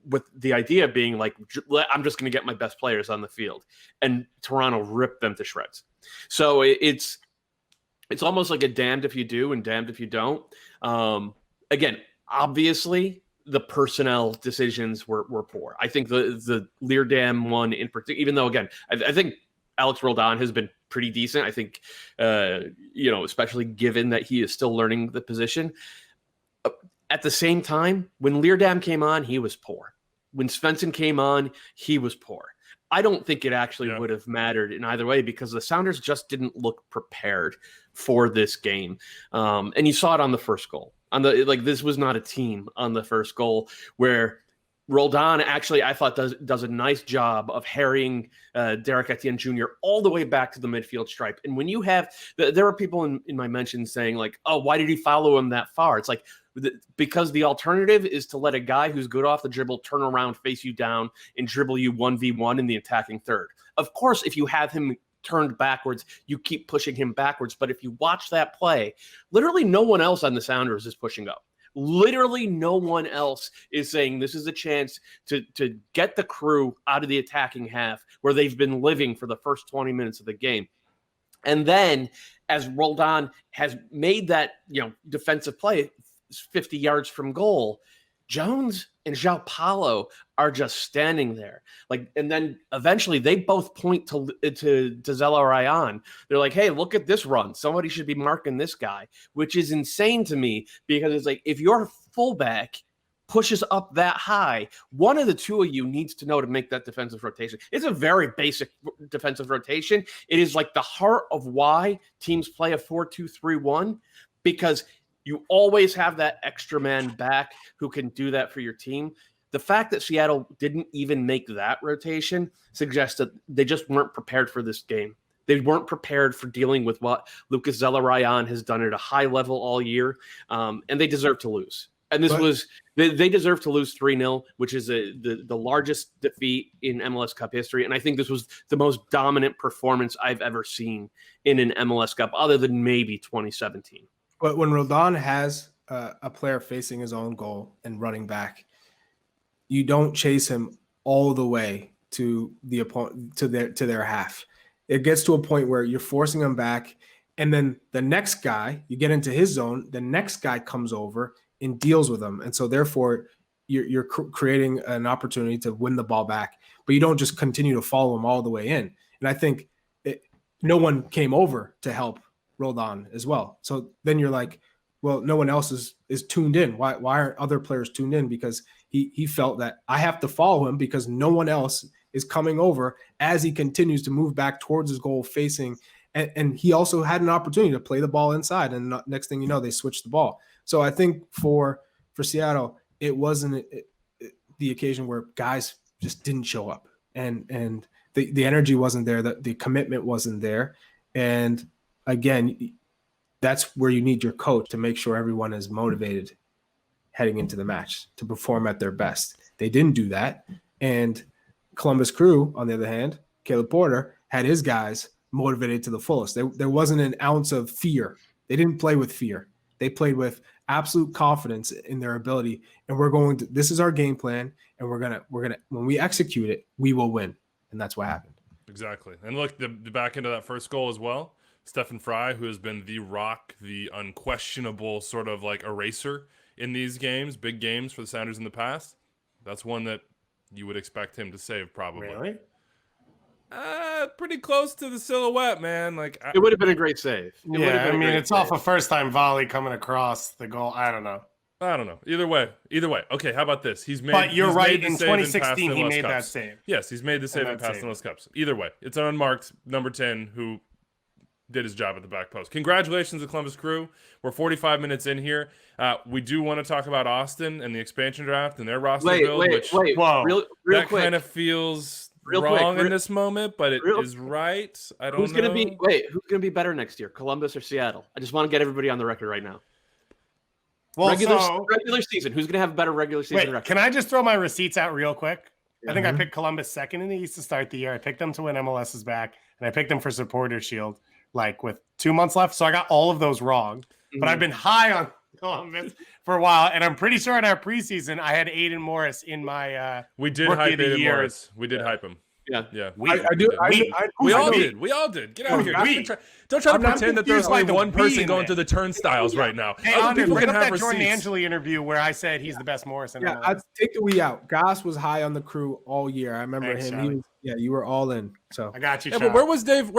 with the idea being like, I'm just going to get my best players on the field, and Toronto ripped them to shreds. So it's almost like a damned if you do and damned if you don't. Again, obviously the personnel decisions were poor. I think the Leardam one in particular, even though again, I think Alex Roldan has been pretty decent. I think, especially given that he is still learning the position. At the same time, when Leardam came on, he was poor. When Svensson came on, he was poor. I don't think it actually would have mattered in either way, because the Sounders just didn't look prepared for this game. And you saw it on the first goal. This was not a team on the first goal, where Roldan actually, I thought, does a nice job of harrying Derek Etienne Jr. all the way back to the midfield stripe. And when you have, there are people in my mentions saying like, oh, why did he follow him that far? It's like, because the alternative is to let a guy who's good off the dribble turn around, face you down, and dribble you 1v1 in the attacking third. Of course, if you have him turned backwards, you keep pushing him backwards. But if you watch that play, literally no one else on the Sounders is pushing up. Literally no one else is saying this is a chance to get the crew out of the attacking half where they've been living for the first 20 minutes of the game. And then as Roldan has made that defensive play 50 yards from goal, Jones and João Paulo are just standing there. And then eventually they both point to Zelarayan. They're like, hey, look at this run. Somebody should be marking this guy, which is insane to me, because it's like, if your fullback pushes up that high, one of the two of you needs to know to make that defensive rotation. It's a very basic defensive rotation. It is like the heart of why teams play a 4-2-3-1, because you always have that extra man back who can do that for your team. The fact that Seattle didn't even make that rotation suggests that they just weren't prepared for this game. They weren't prepared for dealing with what Lucas Zelarayan has done at a high level all year, and they deserve to lose. And they deserve to lose 3-0, which is the largest defeat in MLS Cup history. And I think this was the most dominant performance I've ever seen in an MLS Cup, other than maybe 2017. But when Roldan has a player facing his own goal and running back, you don't chase him all the way to the opponent, to their half. It gets to a point where you're forcing him back, and then the next guy, you get into his zone, the next guy comes over and deals with him, and so therefore you're creating an opportunity to win the ball back. but you don't just continue to follow him all the way in. And I think no one came over to help Roldan as well. So then you're like, well, no one else is tuned in. Why aren't other players tuned in? Because he felt that I have to follow him because no one else is coming over as he continues to move back towards his goal facing. And he also had an opportunity to play the ball inside. And next thing you know, they switched the ball. So I think for Seattle, it wasn't the occasion where guys just didn't show up. And the energy wasn't there. The commitment wasn't there. And again, that's where you need your coach to make sure everyone is motivated heading into the match to perform at their best. They didn't do that. And Columbus Crew, on the other hand, Caleb Porter had his guys motivated to the fullest. There wasn't an ounce of fear. They didn't play with fear. They played with absolute confidence in their ability. And this is our game plan. And we're gonna, when we execute it, we will win. And that's what happened. Exactly. And look, the back end of that first goal as well, Stephen Fry, who has been the rock, the unquestionable sort of like eraser in these games, big games for the Sounders in the past. That's one that you would expect him to save, probably. Really? Pretty close to the silhouette, man. Like It would have been a great save. Yeah, I mean, it's off a first-time volley coming across the goal. I don't know. Either way. Okay, how about this? But you're right. In 2016, he made that save. Yes, he's made the save and passed in those cups. Either way, it's an unmarked number 10 who did his job at the back post. Congratulations to Columbus Crew. We're 45 minutes in here. We do want to talk about Austin and the expansion draft and their roster build. Wait. Whoa. Real that quick. kind of feels wrong in this moment, but it is right. I don't know. Who's gonna be better next year, Columbus or Seattle? I just want to get everybody on the record right now. Well, regular season. Who's gonna have a better regular season record? Can I just throw my receipts out real quick? I think I picked Columbus second in the East to start the year. I picked them to win MLS is back, and I picked them for Supporter Shield, like with 2 months left. So I got all of those wrong. But I've been high on Columbus for a while, and I'm pretty sure in our preseason I had Aiden Morris in my we did hype Aiden Morris. We did hype him. Yeah. We all did. Get out of here. Don't try to pretend that there's only one person going through the turnstiles right now. Hey, other people can have that Jordan receipts. Angeli interview where I said he's the best Morris. Yeah, I'd take the we out. Goss was high on the Crew all year. I remember him. You were all in. So I got you. Yeah, but where was Dave?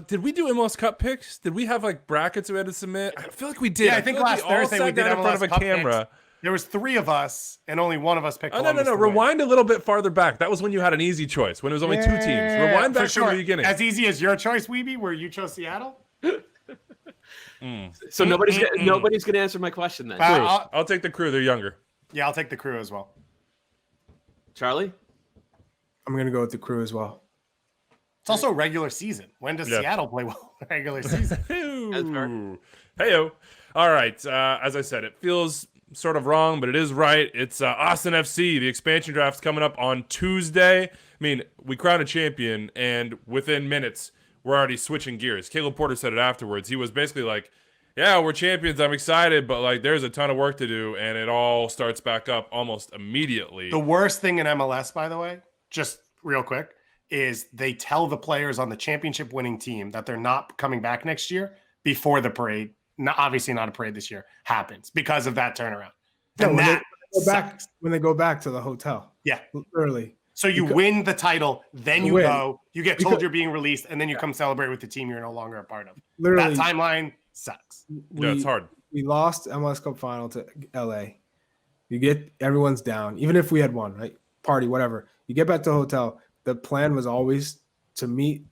Did we do MLS Cup picks? Did we have like brackets we had to submit? I feel like we did. Yeah, I think last Thursday we did in front of a camera. Picks. There was 3 of us, and only one of us picked. No. Rewind a little bit farther back. That was when you had an easy choice. When it was only 2 teams. Rewind back to the beginning. As easy as your choice, Weeby, where you chose Seattle. So nobody's gonna answer my question then. I'll take the Crew. They're younger. Yeah, I'll take the Crew as well. Charlie, I'm gonna go with the Crew as well. It's also regular season. When does Seattle play well regular season? Hey-o. All right. As I said, it feels sort of wrong, but it is right. It's Austin FC. The expansion draft's coming up on Tuesday. I mean, we crowned a champion, and within minutes, we're already switching gears. Caleb Porter said it afterwards. He was basically like, yeah, we're champions. I'm excited, but like there's a ton of work to do, and it all starts back up almost immediately. The worst thing in MLS, by the way, just real quick, is they tell the players on the championship winning team that they're not coming back next year before the parade. Obviously not a parade this year happens because of that turnaround. And when they go back to the hotel. Yeah. Literally. So you win the title, then you get told you're being released, and then you come celebrate with the team you're no longer a part of. Literally, that timeline sucks. It's hard. We lost MLS Cup final to LA. You get everyone's down. Even if we had won, right? Party, whatever. You get back to the hotel. The plan was always to meet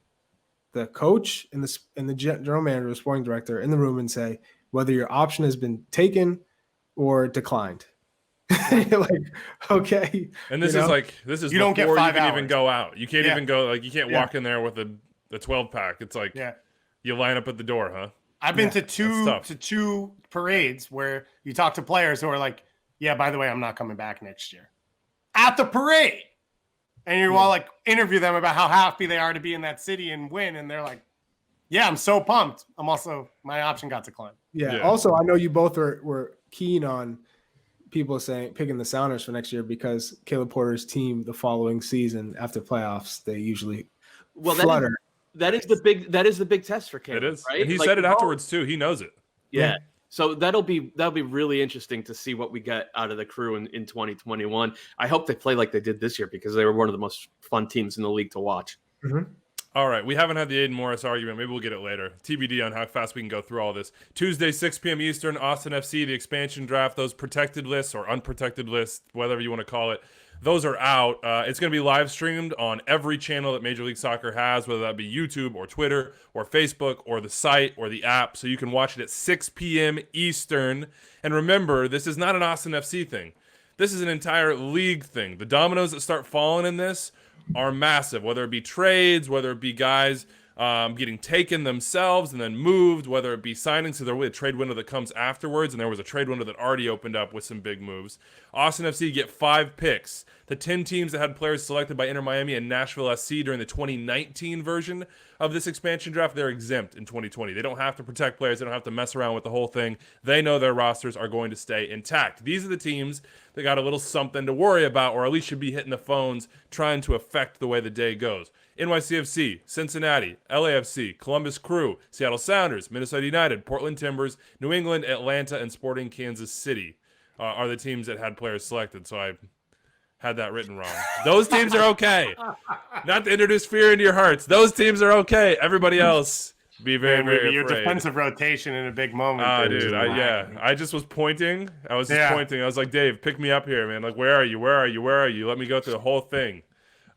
the coach and the general manager, the sporting director in the room and say whether your option has been taken or declined. You're like, okay. And this is you don't get 5 you can hours. even go out. You can't even go, like, you can't walk in there with a 12-pack. It's like, you line up at the door, huh? I've been to two parades where you talk to players who are like, yeah, by the way, I'm not coming back next year. At the parade. And you want to like interview them about how happy they are to be in that city and win. And they're like, yeah, I'm so pumped. My option got declined. Yeah. Also, I know you both were keen on people picking the Sounders for next year because Caleb Porter's team the following season after playoffs, they usually flutter. That is the big test for Caleb. It is. Right? And he said it afterwards too. He knows it. Yeah. So that'll be really interesting to see what we get out of the crew in 2021. I hope they play like they did this year because they were one of the most fun teams in the league to watch. Mm-hmm. All right, we haven't had the Aiden Morris argument. Maybe we'll get it later. TBD on how fast we can go through all this. Tuesday, 6 p.m. Eastern, Austin FC, the expansion draft, those protected lists or unprotected lists, whatever you want to call it, those are out. It's going to be live streamed on every channel that Major League Soccer has, whether that be YouTube or Twitter or Facebook or the site or the app. So you can watch it at 6 p.m. Eastern. And remember, this is not an Austin FC thing. This is an entire league thing. The dominoes that start falling in this are massive, whether it be trades, whether it be guys getting taken themselves and then moved, whether it be signings. So there will be a trade window that comes afterwards, and there was a trade window that already opened up with some big moves. Austin FC get 5 picks. The 10 teams that had players selected by Inter Miami and Nashville SC during the 2019 version of this expansion draft, they're exempt in 2020. They don't have to protect players. They don't have to mess around with the whole thing. They know their rosters are going to stay intact. These are the teams that got a little something to worry about, or at least should be hitting the phones trying to affect the way the day goes. NYCFC, Cincinnati, LAFC, Columbus Crew, Seattle Sounders, Minnesota United, Portland Timbers, New England, Atlanta, and Sporting Kansas City are the teams that had players selected. So I had that written wrong. Those teams are okay. Not to introduce fear into your hearts. Those teams are okay. Everybody else, be very, very your afraid. defensive rotation in a big moment. Dude, I just was pointing. I was just pointing. I was like, Dave, pick me up here, man. Like, where are you? Where are you? Where are you? Let me go through the whole thing.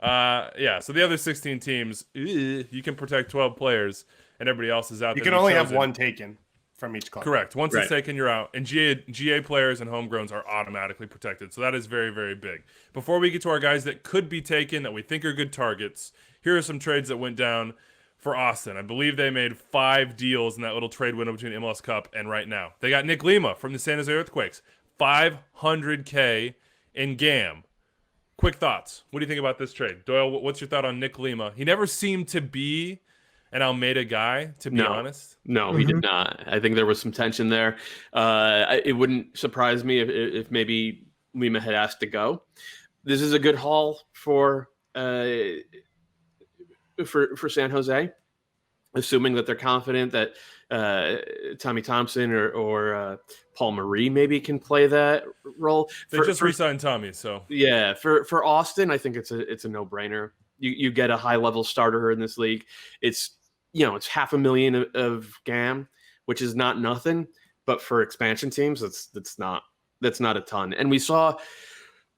So the other 16 teams, you can protect 12 players, and everybody else is out there. You can only have one taken from each club. Correct. Once it's taken, you're out. And GA players and homegrowns are automatically protected. So that is very, very big. Before we get to our guys that could be taken, that we think are good targets, here are some trades that went down for Austin. I believe they made 5 deals in that little trade window between MLS Cup and right now. They got Nick Lima from the San Jose Earthquakes, $500K in GAM. Quick thoughts. What do you think about this trade? Doyle, what's your thought on Nick Lima? He never seemed to be an Almeida guy, to be honest. No, he did not. I think there was some tension there. It wouldn't surprise me if maybe Lima had asked to go. This is a good haul for San Jose, assuming that they're confident that Tommy Thompson or Paul Marie maybe can play that role. They just re-signed Tommy, so yeah. For Austin, I think it's a no-brainer. You get a high-level starter in this league. It's $500,000 of GAM, which is not nothing, but for expansion teams, that's not a ton. And we saw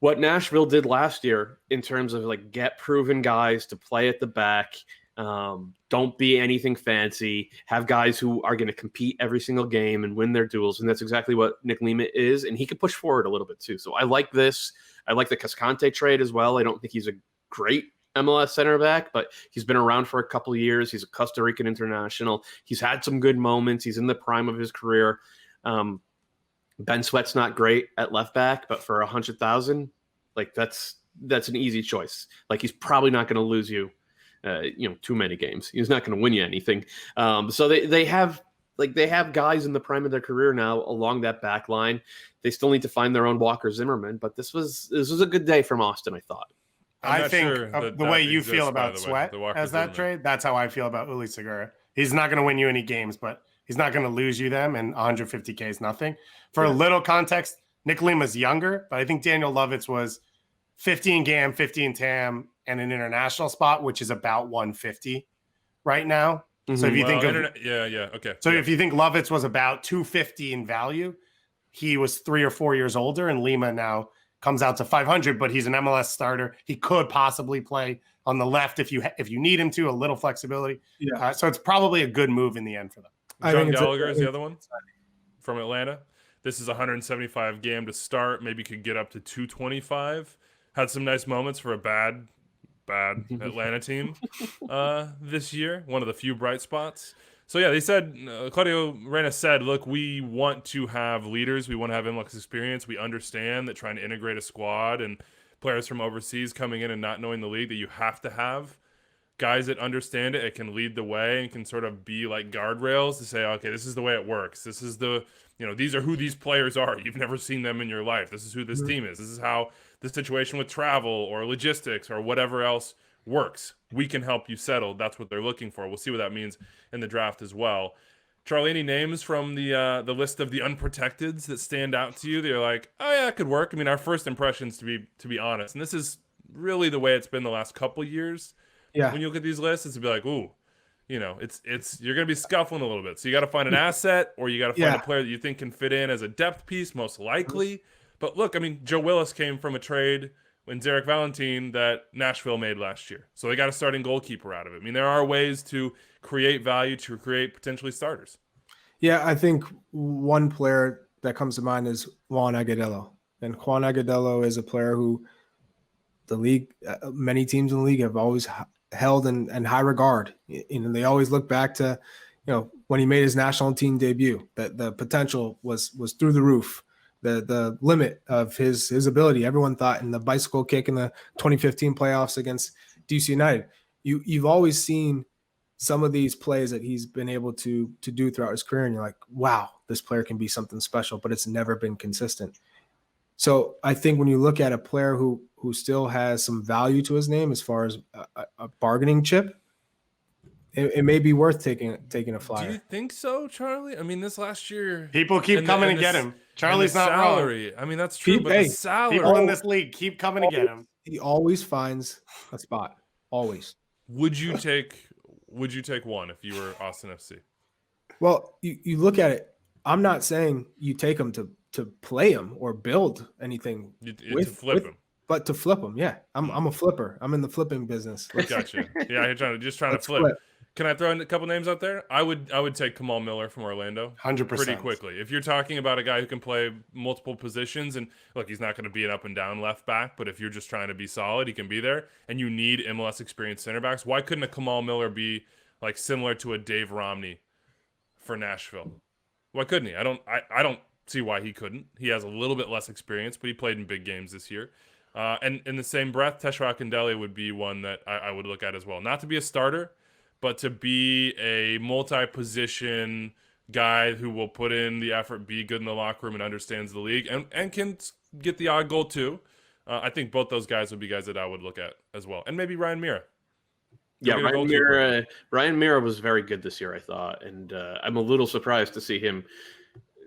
what Nashville did last year in terms of like get proven guys to play at the back. Don't be anything fancy. Have guys who are going to compete every single game and win their duels, and that's exactly what Nick Lima is. And he can push forward a little bit too. So I like this. I like the Cascante trade as well. I don't think he's a great MLS center back, but he's been around for a couple of years. He's a Costa Rican international. He's had some good moments. He's in the prime of his career. Ben Sweat's not great at left back, but for $100,000, like that's an easy choice. Like he's probably not going to lose you, too many games. He's not going to win you anything. So they have guys in the prime of their career now along that back line. They still need to find their own Walker Zimmerman, but this was a good day from Austin, I thought. I think the way you feel about Sweat as that trade, that's how I feel about Uli Segura. He's not going to win you any games, but he's not going to lose you them, and $150K is nothing. For a little context, Nick Lima's younger, but I think Daniel Lovitz was 15 GAM, 15 TAM, and an international spot, which is about 150 right now. Mm-hmm. So if you think of okay. So if you think Lovitz was about 250 in value, he was 3 or 4 years older, and Lima now comes out to 500, but he's an MLS starter. He could possibly play on the left if you need him to, a little flexibility. Yeah. So it's probably a good move in the end for them. John Gallagher is the other one from Atlanta. This is 175 GAM to start. Maybe could get up to 225. Had some nice moments for a bad Atlanta team this year. One of the few bright spots. So yeah, they said, Claudio Reyna said, look, we want to have leaders. We want to have MLS experience. We understand that trying to integrate a squad and players from overseas coming in and not knowing the league, that you have to have guys that understand it. It can lead the way and can sort of be like guardrails to say, okay, this is the way it works. This is these are who these players are. You've never seen them in your life. This is who this team is. This is how the situation with travel or logistics or whatever else works. We can help you settle. That's what they're looking for. We'll see what that means in the draft as well. Charlie, any names from the list of the unprotecteds that stand out to you? They're like, oh yeah, it could work. I mean, our first impressions, to be honest, and this is really the way it's been the last couple years. Yeah. When you look at these lists, it's to be like, ooh, it's you're gonna be scuffling a little bit. So you got to find an asset, or you got to find a player that you think can fit in as a depth piece, most likely. But look, I mean, Joe Willis came from a trade when Zarek Valentin that Nashville made last year. So they got a starting goalkeeper out of it. I mean, there are ways to create value, to create potentially starters. Yeah, I think one player that comes to mind is Juan Agudelo. And Juan Agudelo is a player who the league, many teams in the league have always held in high regard. They always look back to, when he made his national team debut, that the potential was through the roof. The limit of his ability. Everyone thought in the bicycle kick in the 2015 playoffs against DC United. You've always seen some of these plays that he's been able to do throughout his career, and you're like, wow, this player can be something special, but it's never been consistent. So I think when you look at a player who still has some value to his name as far as a bargaining chip, it may be worth taking a flyer. Do you think so, Charlie? I mean, this last year, people keep coming to get him. Charlie's not salary. wrong. I mean, that's true, but the salary. People in this league keep coming to get him. He always finds a spot. Always. Would you take one if you were Austin FC? Well, you look at it. I'm not saying you take him to play him or build anything to flip him. But to flip them, yeah. I'm a flipper. I'm in the flipping business. Gotcha. Yeah, you're trying to flip. Can I throw in a couple names out there? I would take Kamal Miller from Orlando 100%. Pretty quickly. If you're talking about a guy who can play multiple positions, and look, he's not going to be an up and down left back, but if you're just trying to be solid, he can be there, and you need MLS experienced center backs, why couldn't a Kamal Miller be like similar to a Dave Romney for Nashville? Why couldn't he? I don't see why he couldn't. He has a little bit less experience, but he played in big games this year. And in the same breath, Teshra Akindele would be one that I would look at as well. Not to be a starter, but to be a multi-position guy who will put in the effort, be good in the locker room, and understands the league, and can get the odd goal too. I think both those guys would be guys that I would look at as well. And maybe Ryan Mira. Yeah, Ryan Mira was very good this year, I thought. And I'm a little surprised to see him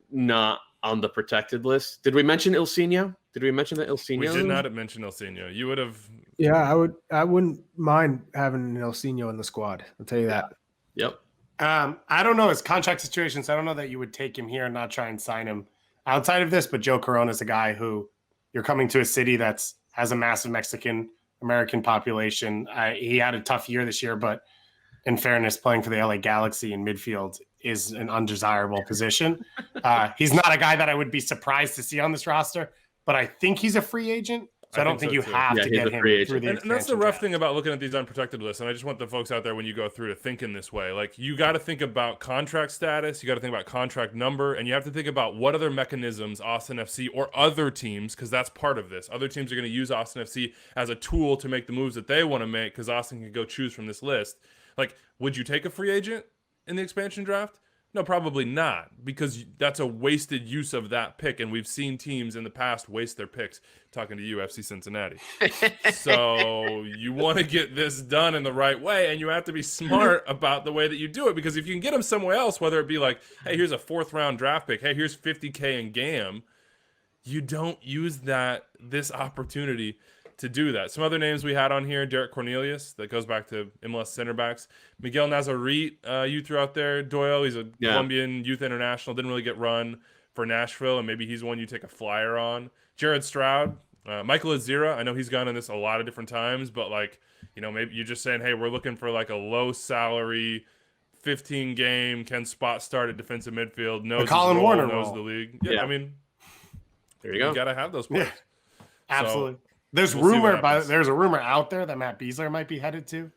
not on the protected list. Did we mention Ilsinho? Did we mention that Ilsinho? We did not mention Ilsinho. You would have. Yeah, I wouldn't mind having an Ilsinho in the squad. I'll tell you that. Yep. I don't know his contract situation, so I don't know that you would take him here and not try and sign him outside of this. But Joe Corona is a guy who you're coming to a city has a massive Mexican American population. He had a tough year this year, but in fairness, playing for the LA Galaxy in midfield is an undesirable position. He's not a guy that I would be surprised to see on this roster, but I think he's a free agent. So I don't think you have to get him through the and that's the rough thing about looking at these unprotected lists. And I just want the folks out there when you go through to think in this way. Like, you got to think about contract status, you got to think about contract number, and you have to think about what other mechanisms Austin FC or other teams, because that's part of this. Other teams are going to use Austin FC as a tool to make the moves that they want to make, because Austin can go choose from this list. Like, would you take a free agent in the expansion draft? No, probably not, because that's a wasted use of that pick, and we've seen teams in the past waste their picks. Talking to you, FC Cincinnati. So you want to get this done in the right way, and you have to be smart about the way that you do it, because if you can get them somewhere else, whether it be like, hey, here's a 4th-round draft pick, hey, here's $50K in GAM, you don't use this opportunity to do that. Some other names we had on here: Derek Cornelius, that goes back to MLS center backs. Miguel Nazarit, you threw out there. Doyle, he's a Colombian youth international, didn't really get run for Nashville, and maybe he's one you take a flyer on. Jared Stroud, Michael Azira, I know he's gone in this a lot of different times, but maybe you're just saying, hey, we're looking for like a low salary, 15 game, can spot start at defensive midfield, knows Colin Warner knows role. the league. Yeah, I mean, there you go. You got to have those players. Yeah, absolutely. So, there's a rumor out there that Matt Beasler might be headed to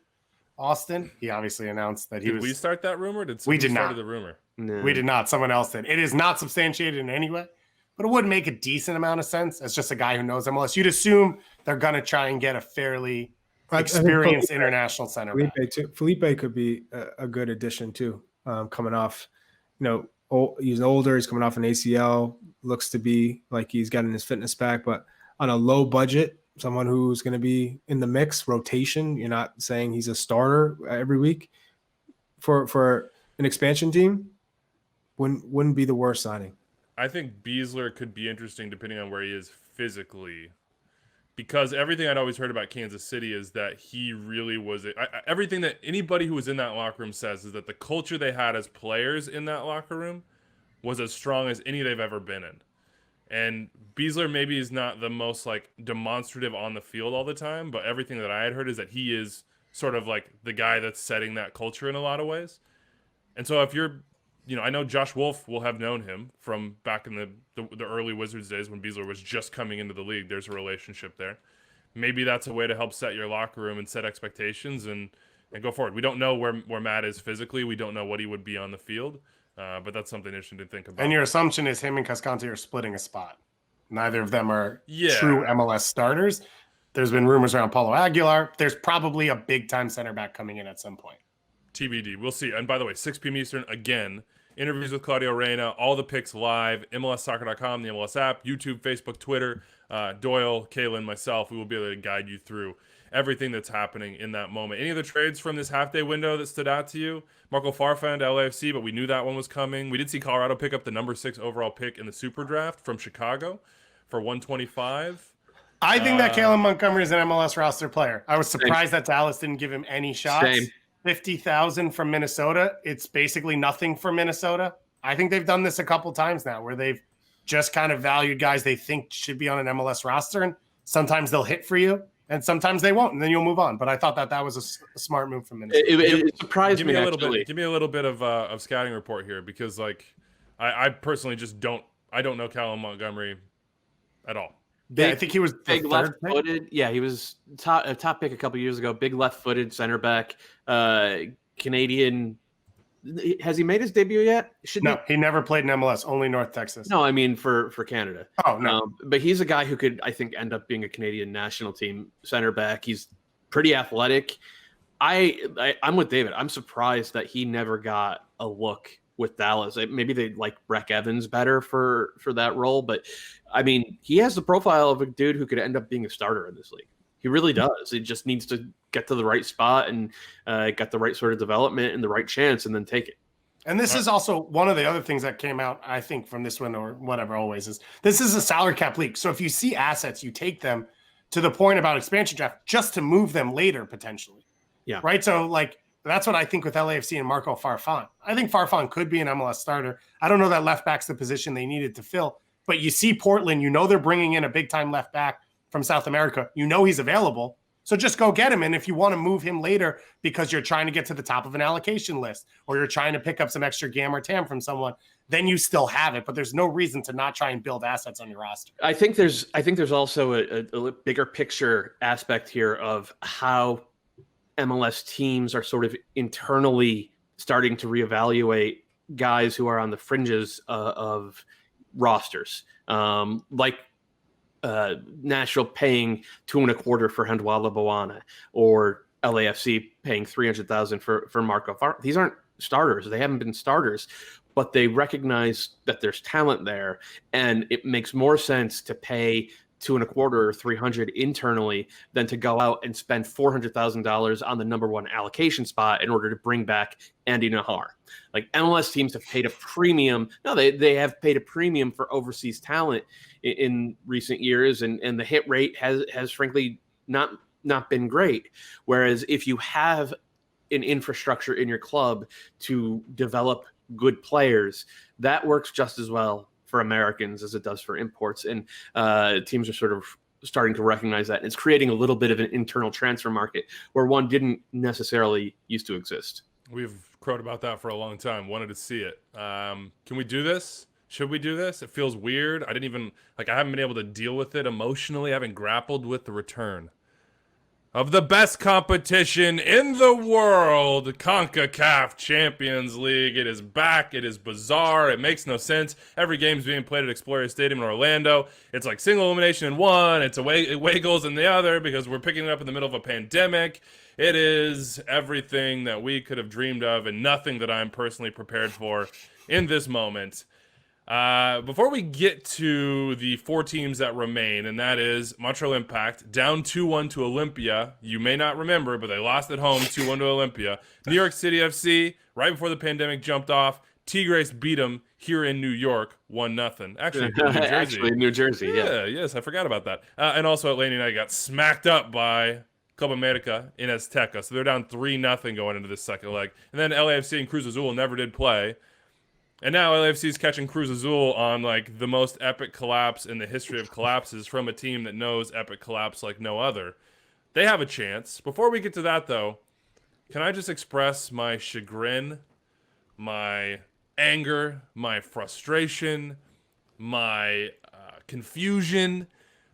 Austin. He obviously announced that Did we start that rumor? We did not. The rumor? No. We did not. Someone else did. It is not substantiated in any way, but it would make a decent amount of sense as just a guy who knows MLS. You'd assume they're going to try and get a fairly experienced international center back. Felipe could be a good addition too. Coming off, he's older. He's coming off an ACL. Looks to be like he's gotten his fitness back, but on a low budget. Someone who's going to be in the mix, rotation. You're not saying he's a starter every week for an expansion team. wouldn't be the worst signing. I think Beasler could be interesting depending on where he is physically, because everything I'd always heard about Kansas City is that he really was everything that anybody who was in that locker room says is that the culture they had as players in that locker room was as strong as any they've ever been in. And Beasler maybe is not the most like demonstrative on the field all the time, but everything that I had heard is that he is sort of like the guy that's setting that culture in a lot of ways. And so if you're, I know Josh Wolf will have known him from back in the early Wizards days when Beasler was just coming into the league. There's a relationship there. Maybe that's a way to help set your locker room and set expectations and go forward. We don't know where Matt is physically. We don't know what he would be on the field. But that's something interesting to think about. And your assumption is him and Cascante are splitting a spot. Neither of them are Yeah. true MLS starters. There's been rumors around Paulo Aguilar. There's probably a big-time center back coming in at some point. TBD. We'll see. And by the way, 6 p.m. Eastern, again, interviews with Claudio Reyna, all the picks live, MLSsoccer.com, the MLS app, YouTube, Facebook, Twitter, Doyle, Kalen, myself. We will be able to guide you through everything that's happening in that moment. Any other trades from this half-day window that stood out to you? Marco Farfan to LAFC, but we knew that one was coming. We did see Colorado pick up the number 6 overall pick in the Super Draft from Chicago for $125. I think that Kalen Montgomery is an MLS roster player. I was surprised that Dallas didn't give him any shots. Same. 50,000 from Minnesota. It's basically nothing for Minnesota. I think they've done this a couple times now where they've just kind of valued guys they think should be on an MLS roster. And sometimes they'll hit for you and sometimes they won't. And then you'll move on. But I thought that was a smart move from Minnesota. It surprised me, actually. Give me a little bit of scouting report here because I personally just don't know Callum Montgomery at all. I think he was big left-footed. Yeah, he was a top pick a couple years ago. Big left-footed center back, Canadian. Has he made his debut yet? He never played in MLS. Only North Texas. No, I mean for Canada. Oh no, but he's a guy who could, I think, end up being a Canadian national team center back. He's pretty athletic. I'm with David. I'm surprised that he never got a look with Dallas. Maybe they like Breck Evans better for that role, but I mean, he has the profile of a dude who could end up being a starter in this league. He really does. It just needs to get to the right spot and get the right sort of development and the right chance and then take it. And this is also one of the other things that came out, I think, from this one or whatever always is. This is a salary cap league. So if you see assets, you take them to the point about expansion draft just to move them later potentially. Yeah. Right? So like that's what I think with LAFC and Marco Farfan. I think Farfan could be an MLS starter. I don't know that left back's the position they needed to fill. But you see Portland, they're bringing in a big-time left back from South America. He's available. So just go get him. And if you want to move him later because you're trying to get to the top of an allocation list or you're trying to pick up some extra GAM or TAM from someone, then you still have it. But there's no reason to not try and build assets on your roster. I think there's also a bigger picture aspect here of how MLS teams are sort of internally starting to reevaluate guys who are on the fringes of rosters, like Nashville paying $2.25 for Hendwala Boana or LAFC paying $300,000 for Marco Farfan. These aren't starters. They haven't been starters, but they recognize that there's talent there, and it makes more sense to pay $2.25 or $300 internally than to go out and spend $400,000 on the number one allocation spot in order to bring back Andy Nahar. Like MLS teams have paid a premium. No, they have paid a premium for overseas talent in recent years, and the hit rate has frankly not been great. Whereas if you have an infrastructure in your club to develop good players, that works just as well for Americans as it does for imports. And teams are sort of starting to recognize that. And it's creating a little bit of an internal transfer market where one didn't necessarily used to exist. We've crowed about that for a long time. Wanted to see it. Can we do this? Should we do this? It feels weird. I haven't been able to deal with it emotionally. I haven't grappled with the return of the best competition in the world, Concacaf Champions League. It is back. It is bizarre. It makes no sense. Every game's being played at Exploria Stadium in Orlando. It's like single elimination in one. It's away goals in the other because we're picking it up in the middle of a pandemic. It is everything that we could have dreamed of and nothing that I'm personally prepared for in this moment. Before we get to the 4 teams that remain, and that is Montreal Impact, down 2-1 to Olympia. You may not remember, but they lost at home 2-1 to Olympia. New York City FC, right before the pandemic jumped off, Tigres beat them here in New York, 1-0. Actually, in New Jersey. Actually, New Jersey, yeah. Yes, I forgot about that. And also Atlanta United got smacked up by Club America in Azteca. So they're down 3-0 going into this second leg. And then LAFC and Cruz Azul never did play. And now LAFC is catching Cruz Azul on like the most epic collapse in the history of collapses from a team that knows epic collapse like no other. They have a chance. Before we get to that, though, can I just express my chagrin, my anger, my frustration, my confusion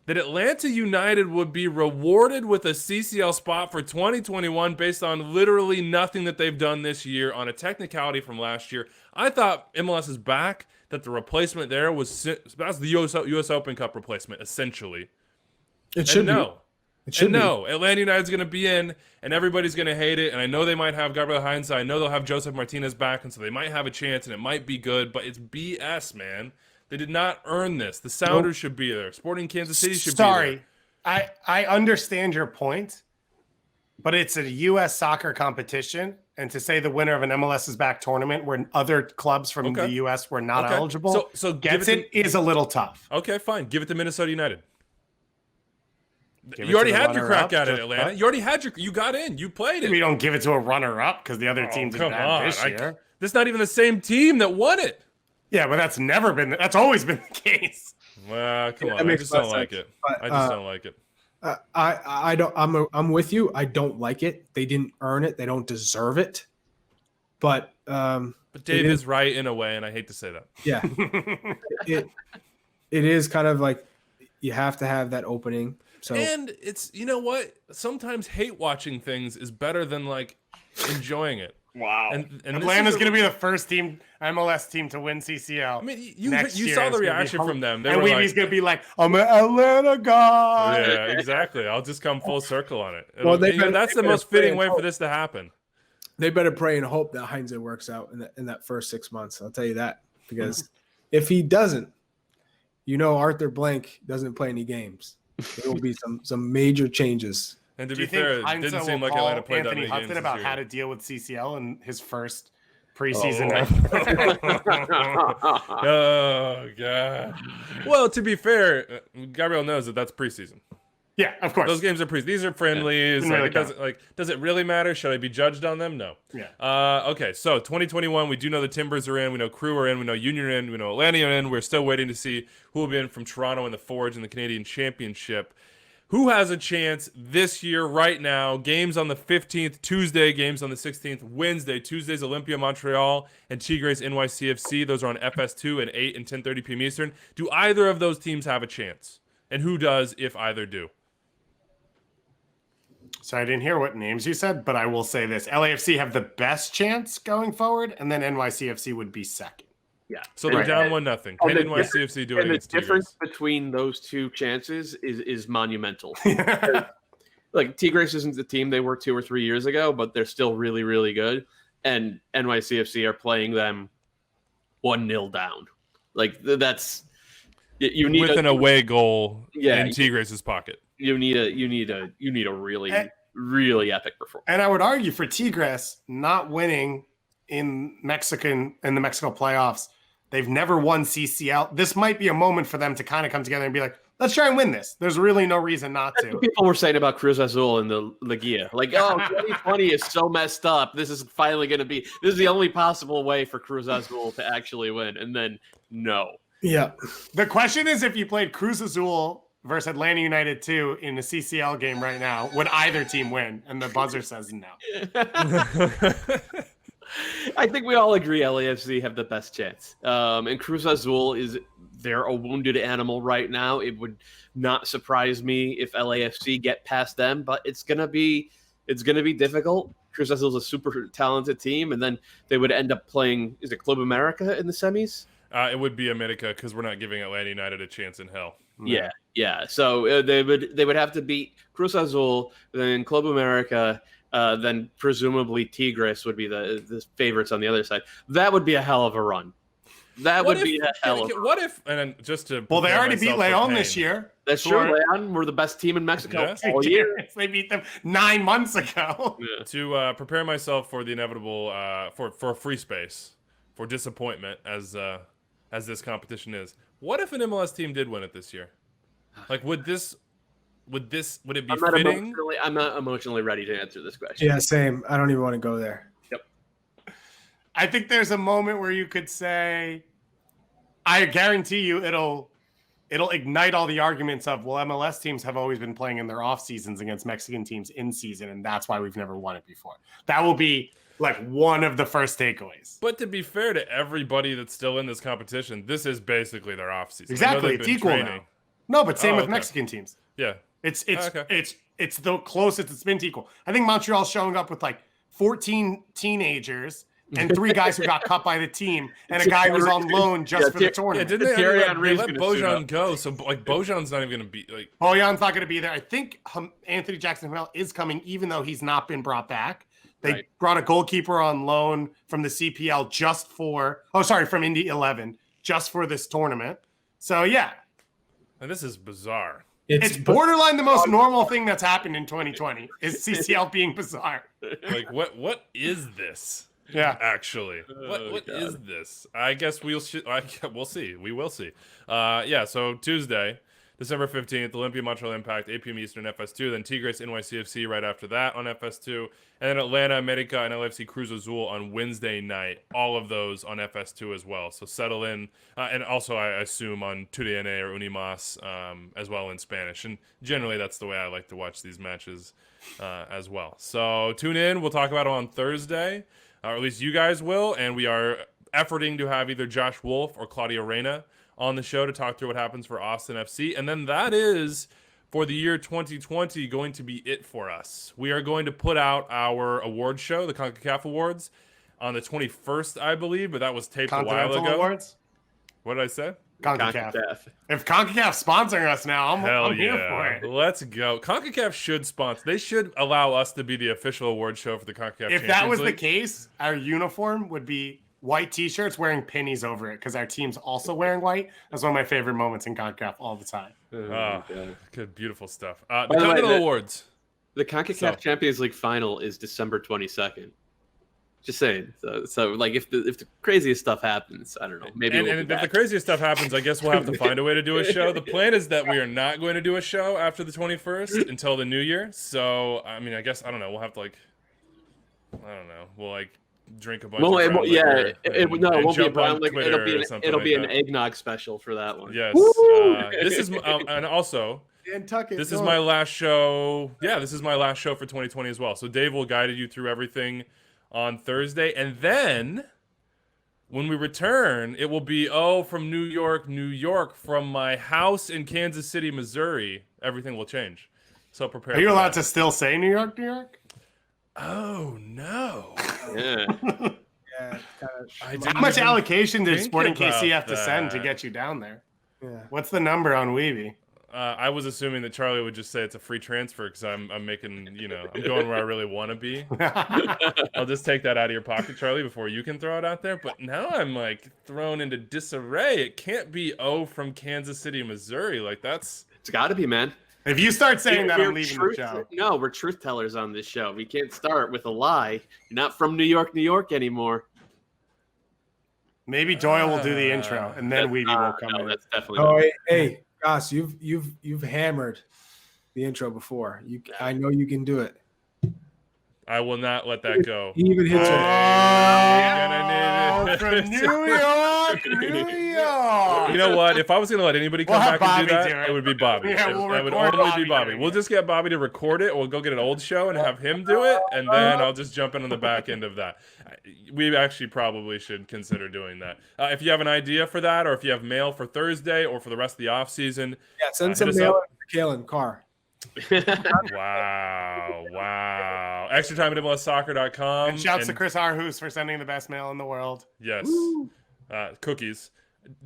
that Atlanta United would be rewarded with a CCL spot for 2021 based on literally nothing that they've done this year on a technicality from last year. I thought MLS is back, that the replacement there that's the US Open Cup replacement, essentially. It should be. It should be. No, Atlanta United's going to be in, and everybody's going to hate it. And I know they might have Gabriel Heinze. I know they'll have Joseph Martinez back, and so they might have a chance, and it might be good. But it's BS, man. They did not earn this. The Sounders should be there. Sporting Kansas City should be there. Sorry, I understand your point, but it's a U.S. soccer competition, and to say the winner of an MLS is back tournament where other clubs from the U.S. were not eligible so gets is a little tough. Okay, fine. Give it to Minnesota United. You already had your crack at it, Atlanta. You already had you got in. You played it. We don't give it to a runner-up because the other teams are bad this year. This is not even the same team that won it. Yeah, but that's always been the case. Well, come on. I just don't like it. I just don't like it. I don't. I'm with you. I don't like it. They didn't earn it. They don't deserve it. But Dave is right in a way, and I hate to say that. Yeah, it is kind of like you have to have that opening. So, and it's, you know what? Sometimes hate watching things is better than like enjoying it. Wow. And Atlanta's going to be the first MLS team to win CCL. I mean, you saw the reaction from them. And Weeby's going to be like, I'm an Atlanta guy. Yeah, exactly. I'll just come full circle on it. Well, that's the most fitting way for this to happen. They better pray and hope that Heinze works out in that first 6 months. I'll tell you that. Because if he doesn't, Arthur Blank doesn't play any games. There will be some major changes. And to be fair, it didn't seem like Atlanta played Anthony that many Hudson games about how to deal with CCL in his first preseason. Oh God. Well, to be fair, Gabriel knows that that's preseason. Yeah, of course. Those games are preseason. These are friendlies. Yeah. Does it really matter? Should I be judged on them? No. Yeah. Okay, so 2021, we do know the Timbers are in. We know Crew are in. We know Union are in. We know Atlanta are in. We're still waiting to see who will be in from Toronto in the Forge in the Canadian Championship. Who has a chance this year, right now? Games on the 15th, Tuesday. Games on the 16th, Wednesday. Tuesday's Olympia Montreal and Tigres NYCFC. Those are on FS2 at 8 and 10:30 p.m. Eastern. Do either of those teams have a chance? And who does if either do? So I didn't hear what names you said, but I will say this. LAFC have the best chance going forward, and then NYCFC would be second. Yeah. So they're down 1-0. Can NYCFC do it against the difference Tigres? between those two chances is monumental. Like, Tigres isn't the team they were 2 or 3 years ago, but they're still really, really good. And NYCFC are playing them 1-0 down. Like, that's you need with an away goal in Tigres' pocket. You need a really really epic performance. And I would argue for Tigres not winning in the Mexico playoffs. They've never won CCL. This might be a moment for them to kind of come together and be like, let's try and win this. There's really no reason not to. People were saying about Cruz Azul in the Liguilla. Like, 2020 is so messed up. This is finally going to be – this is the only possible way for Cruz Azul to actually win. And then, no. Yeah. The question is, if you played Cruz Azul versus Atlanta United 2 in the CCL game right now, would either team win? And the buzzer says no. I think we all agree LAFC have the best chance. And Cruz Azul they're a wounded animal right now. It would not surprise me if LAFC get past them, but it's gonna be difficult. Cruz Azul is a super talented team, and then they would end up playing, is it Club America in the semis? It would be America because we're not giving Atlanta United a chance in hell. Yeah. So they would have to beat Cruz Azul, then Club America. Then presumably Tigres would be the favorites on the other side. That would be a hell of a run. What if, and then just to... Well, they already beat Leon this year. That's true. Leon were the best team in Mexico all year. They beat them 9 months ago. Yeah. To prepare myself for the inevitable, for free space, disappointment as this competition is. What if an MLS team did win it this year? Like, would it be fitting? I'm not emotionally ready to answer this question. Yeah, same. I don't even want to go there. Yep. I think there's a moment where you could say, I guarantee you it'll ignite all the arguments of, well, MLS teams have always been playing in their off seasons against Mexican teams in season, and that's why we've never won it before. That will be like one of the first takeaways. But to be fair to everybody that's still in this competition, this is basically their off season. Exactly, it's equal now. No, but same with Mexican teams. Yeah, it's the closest it's been to equal. I think Montreal's showing up with like 14 teenagers and 3 guys who got cut by the team and a guy who's on loan just for the tournament. Yeah, didn't they let Bojan go? So like Bojan's not even going to be like. Bojan's not going to be there. I think Anthony Jackson-Hamel is coming, even though he's not been brought back. They brought a goalkeeper on loan from the CPL from Indy 11 just for this tournament. So yeah. And this is bizarre. It's borderline the most normal thing that's happened in 2020 is CCL being bizarre. Like what is this? Yeah, actually, what is this? I guess we'll see. We will see. So Tuesday, December 15th, Olympia Montreal Impact, 8 p.m. Eastern, FS2. Then Tigres NYCFC right after that on FS2. And then Atlanta America and LFC Cruz Azul on Wednesday night. All of those on FS2 as well. So settle in. And also, I assume, on TUDN or Unimas as well in Spanish. And generally, that's the way I like to watch these matches as well. So tune in. We'll talk about it on Thursday. Or at least you guys will. And we are efforting to have either Josh Wolf or Claudia Reyna on the show to talk through what happens for Austin FC. And then that is, for the year 2020, going to be it for us. We are going to put out our award show, the Concacaf Awards, on the 21st, I believe, but that was taped a while ago. Awards? What did I say? Concacaf. If Concacaf's sponsoring us now, I'm here for it. Let's go. Concacaf should sponsor. They should allow us to be the official award show for the Concacaf Champions League. If that was the case, our uniform would be white T-shirts wearing pennies over it because our team's also wearing white. That's one of my favorite moments in CONCACAF all the time. Good, beautiful stuff. The Continental Awards. The CONCACAF Champions League final is December 22nd. Just saying. So like if the craziest stuff happens, I don't know. Maybe and if the craziest stuff happens, I guess we'll have to find a way to do a show. The plan is that we are not going to do a show after the 21st until the new year. So I mean, I guess I don't know. We'll have to We'll drink a bunch of brown liquor. It won't be a brown liquor. It'll be an eggnog special for that one. Yes. This is and also this is my last show. Yeah, this is my last show for 2020 as well. So Dave will guide you through everything on Thursday, and then when we return, it will be from New York, from my house in Kansas City, Missouri. Everything will change. So prepare. Are you allowed to still say New York, New York? Oh no. Yeah. How much allocation did Sporting KC have to send to get you down there? Yeah. What's the number on Weeby? I was assuming that Charlie would just say it's a free transfer because I'm making, I'm going where I really want to be. I'll just take that out of your pocket, Charlie, before you can throw it out there. But now I'm thrown into disarray. It can't be from Kansas City, Missouri. It's got to be, man. If you start saying that, I'm leaving the show. No, we're truth tellers on this show. We can't start with a lie. You're not from New York anymore. Maybe Doyle will do the intro, and then Weeby will come in. That's definitely. Oh, hey, Goss, you've hammered the intro before. I know you can do it. I will not let that go. He even hits from New York, New York. You know what? If I was going to let anybody come back and do that, it would be Bobby. Yeah, it would only be Bobby. We'll just get Bobby to record it. We'll go get an old show and have him do it, and then I'll just jump in on the back end of that. We actually probably should consider doing that. If you have an idea for that, or if you have mail for Thursday or for the rest of the off season, send some mail to Kalen Carr. Wow. Extra time at MLSsoccer.com. And shouts to Chris Arhus for sending the best mail in the world. Yes. Cookies.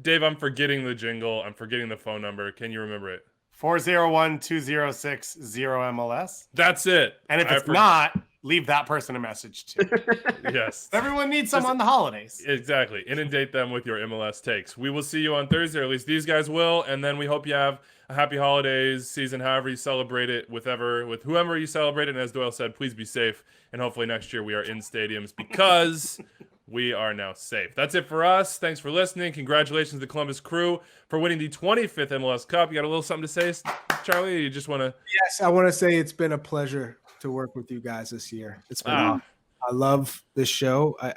Dave, I'm forgetting the jingle. I'm forgetting the phone number. Can you remember it? 401-206-0MLS. That's it. And if it's not, leave that person a message too. Yes. Everyone needs some on the holidays. Exactly. Inundate them with your MLS takes. We will see you on Thursday, or at least these guys will. And then we hope you have a happy holidays season, however you celebrate it, with whoever you celebrate it. And as Doyle said, please be safe. And hopefully next year we are in stadiums because we are now safe. That's it for us. Thanks for listening. Congratulations to the Columbus Crew for winning the 25th MLS Cup. You got a little something to say, Charlie? Or you just want to? Yes, I want to say it's been a pleasure to work with you guys this year. It's been awesome. I love this show. I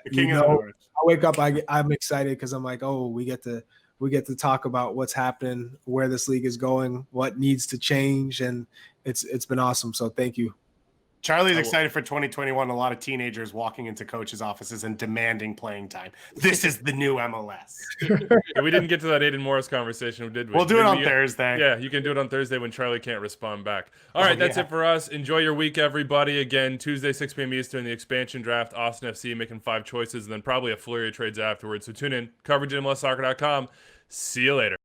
wake up, I'm excited because I'm like, oh, we get to talk about what's happening, where this league is going, what needs to change, and it's been awesome. So thank you. Charlie's excited for 2021. A lot of teenagers walking into coaches' offices and demanding playing time. This is the new MLS. Yeah, we didn't get to that Aiden Morris conversation, did we? We'll do it on Thursday. Yeah, you can do it on Thursday when Charlie can't respond back. All right, that's it for us. Enjoy your week, everybody. Again, Tuesday, 6 p.m. Eastern, the expansion draft, Austin FC making 5 choices, and then probably a flurry of trades afterwards. So tune in. Coverage at MLSsoccer.com. See you later.